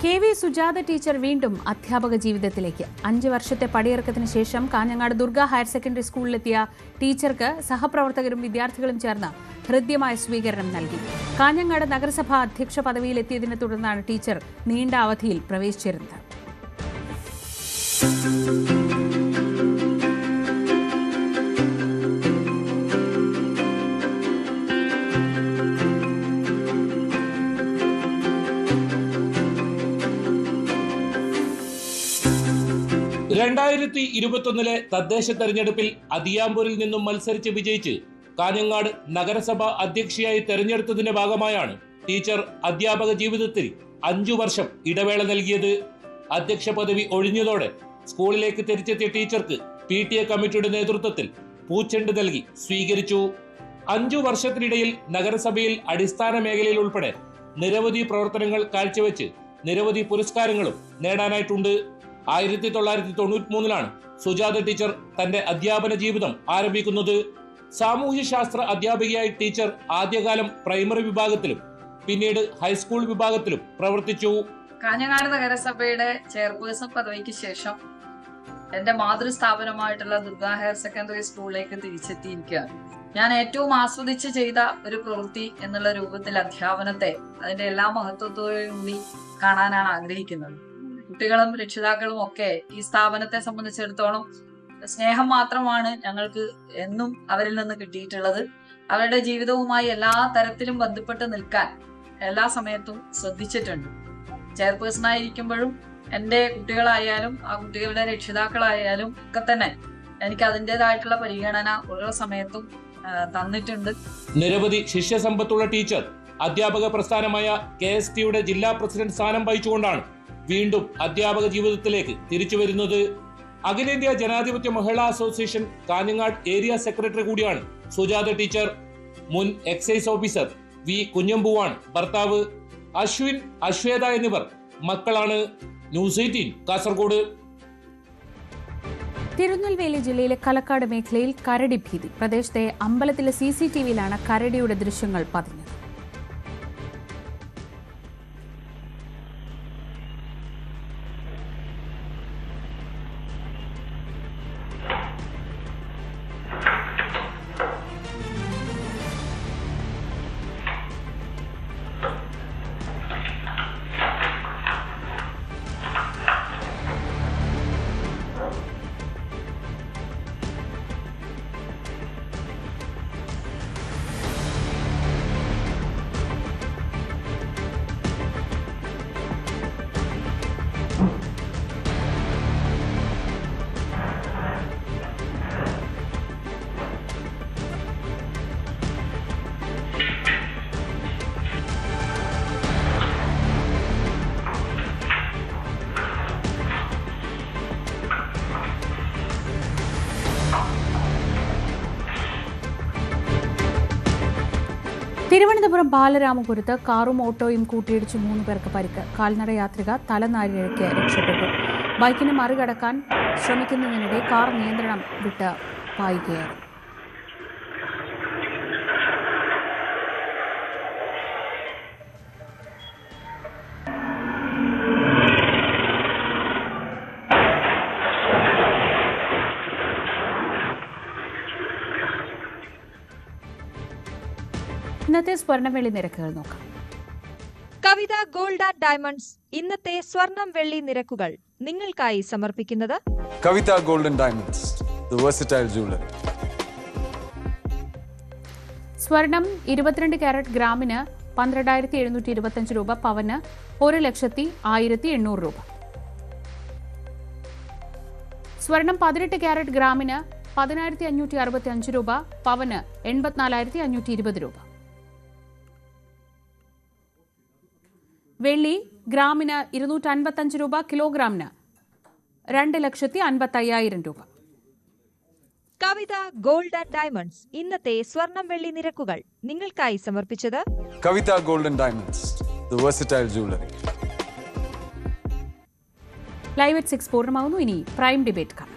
KV Sujatha teacher വീണ്ടും അധ്യാപക ജീവിതത്തിലേക്ക്. 5 വർഷത്തെ പടിയിറക്കത്തിന് ശേഷം കാഞ്ഞങ്ങാട് ദുർഗ ഹയർ സെക്കൻഡറി സ്കൂളിലെത്തിയ ടീച്ചർക്ക് സഹപ്രവർത്തകരും വിദ്യാർത്ഥികളും ചേർന്ന് ഹൃദ്യമായ സ്വീകരണം നൽകി. കാഞ്ഞങ്ങാട് നഗരസഭാ അധ്യക്ഷ പദവിയിലെത്തിയതിനെ തുടർന്നാണ് ടീച്ചർ നീണ്ട അവധിയിൽ പ്രവേശിച്ചിരുന്നത്.
തദ്ദേശ തെരഞ്ഞെടുപ്പിൽ അതിയാമ്പൂരിൽ നിന്നും മത്സരിച്ച് വിജയിച്ച് കാഞ്ഞങ്ങാട് നഗരസഭ അധ്യക്ഷയായി തെരഞ്ഞെടുത്തതിന്റെ ഭാഗമായാണ് ടീച്ചർ അധ്യാപക ജീവിതത്തിൽ 5 വർഷം ഇടവേള നൽകിയത്. അധ്യക്ഷ പദവി ഒഴിഞ്ഞതോടെ സ്കൂളിലേക്ക് തിരിച്ചെത്തിയ ടീച്ചർക്ക് PTA കമ്മിറ്റിയുടെ നേതൃത്വത്തിൽ പൂച്ചെണ്ട് നൽകി സ്വീകരിച്ചു. 5 വർഷത്തിനിടയിൽ നഗരസഭയിൽ അടിസ്ഥാന മേഖലയിൽ ഉൾപ്പെടെ നിരവധി പ്രവർത്തനങ്ങൾ കാഴ്ചവെച്ച് നിരവധി പുരസ്കാരങ്ങളും നേടാനായിട്ടുണ്ട്. 1993 സുജാത ടീച്ചർ തന്റെ അധ്യാപന ജീവിതം ആരംഭിക്കുന്നത്. സാമൂഹ്യശാസ്ത്ര അധ്യാപികയായി ടീച്ചർ ആദ്യകാലം പ്രൈമറി വിഭാഗത്തിലും പിന്നീട് ഹൈസ്കൂൾ വിഭാഗത്തിലും പ്രവർത്തിച്ചു.
കാഞ്ഞങ്ങാട് നഗരസഭയുടെ ചെയർപേഴ്സൺ പദവിക്ക് ശേഷം എന്റെ മാതൃസ്ഥാപനമായിട്ടുള്ള ദുർഗ ഹയർ സെക്കൻഡറി സ്കൂളിലേക്ക് തിരിച്ചെത്തിയിരിക്കുകയാണ്. ഞാൻ ഏറ്റവും ആസ്വദിച്ച് ചെയ്ത ഒരു പ്രവൃത്തി എന്നുള്ള രൂപത്തിൽ അധ്യാപനത്തെ അതിന്റെ എല്ലാ മഹത്വത്തോടും കൂടി കാണാനാണ് ആഗ്രഹിക്കുന്നത്. കുട്ടികളും രക്ഷിതാക്കളും ഒക്കെ ഈ സ്ഥാപനത്തെ സംബന്ധിച്ചിടത്തോളം സ്നേഹം മാത്രമാണ് ഞങ്ങൾക്ക് എന്നും അവരിൽ നിന്ന് കിട്ടിയിട്ടുള്ളത്. അവരുടെ ജീവിതവുമായി എല്ലാ തരത്തിലും ബന്ധപ്പെട്ട് നിൽക്കാൻ എല്ലാ സമയത്തും ശ്രദ്ധിച്ചിട്ടുണ്ട്. ചെയർപേഴ്സൺ ആയിരിക്കുമ്പോഴും എൻ്റെ കുട്ടികളായാലും ആ കുട്ടികളുടെ രക്ഷിതാക്കളായാലും ഒക്കെ തന്നെ എനിക്ക് അതിൻ്റെതായിട്ടുള്ള പരിഗണന ഓരോ സമയത്തും തന്നിട്ടുണ്ട്.
നിരവധി ശിഷ്യസമ്പത്തുള്ള ടീച്ചർ അധ്യാപക പ്രസ്ഥാനമായ KSTയുടെ ജില്ലാ പ്രസിഡന്റ് സ്ഥാനം വഹിച്ചുകൊണ്ടാണ് വീണ്ടും അധ്യാപക ജീവിതത്തിലേക്ക് തിരിച്ചു വരുന്നത്. അഖിലേന്ത്യാ ജനാധിപത്യ മഹിളാ അസോസിയേഷൻ കാഞ്ഞങ്ങാട് ഏരിയ സെക്രട്ടറി കൂടിയാണ് സുജാത ടീച്ചർ. മുൻ എക്സൈസ് ഓഫീസർ V കുഞ്ഞമ്പുവാണ് ഭർത്താവ്. അശ്വിൻ, അശ്വേത എന്നിവർ മക്കളാണ്. ന്യൂസ് 18 കാസർഗോഡ്.
തിരുനെൽവേലി ജില്ലയിലെ കലക്കാട് മേഖലയിൽ കരടി ഭീതി. പ്രദേശത്തെ അമ്പലത്തിലെ CCTVയിലാണ് കരടിയുടെ ദൃശ്യങ്ങൾ പതിഞ്ഞത്. തിരുവനന്തപുരം ബാലരാമപുരത്ത് കാറും ഓട്ടോയും കൂട്ടിയിടിച്ച് 3 പേർക്ക് പരിക്ക്. കാൽനട യാത്രിക തലനാരിഴയ്ക്ക് രക്ഷപ്പെട്ടു. ബൈക്കിനെ മറികടക്കാൻ ശ്രമിക്കുന്നതിനിടെ കാർ നിയന്ത്രണം വിട്ട് പായുകയായിരുന്നു. ഇന്നത്തെ സ്വർണ്ണ-വെള്ളി നിരക്കുകൾ നോക്കാം.
കവിത ഗോൾഡ് ആൻഡ് ഡയമണ്ട്സ് ഇന്നത്തെ സ്വർണം വെള്ളി നിരക്കുകൾ നിങ്ങൾക്കായി സമർപ്പിക്കുന്നത്
Kavitha gold and diamonds, the versatile jewellery.
സ്വർണം 22 കാരറ്റ് ഗ്രാമിന് 12,725 രൂപ, പവന് 1,01,800 രൂപ. സ്വർണം 18 കാരറ്റ് ഗ്രാമിന് 10,565 രൂപ, പവന് 84,520 രൂപ. വെള്ളി ഗ്രാമിന് 255 രൂപ, കിലോഗ്രാമിന് 2,55,000 രൂപ.
കവിത ഗോൾഡ് ആൻഡ് ഡയമണ്ട്സ് ഇന്നത്തെ സ്വർണം വെള്ളി നിരക്കുകൾ നിങ്ങൾക്കായി സമർപ്പിച്ചത്
Kavitha gold and diamonds, the versatile jewellery.
Live at 6 പൂർണ്ണമാകുന്നു. ഇനി പ്രൈം ഡിബേറ്റ് കാണാം.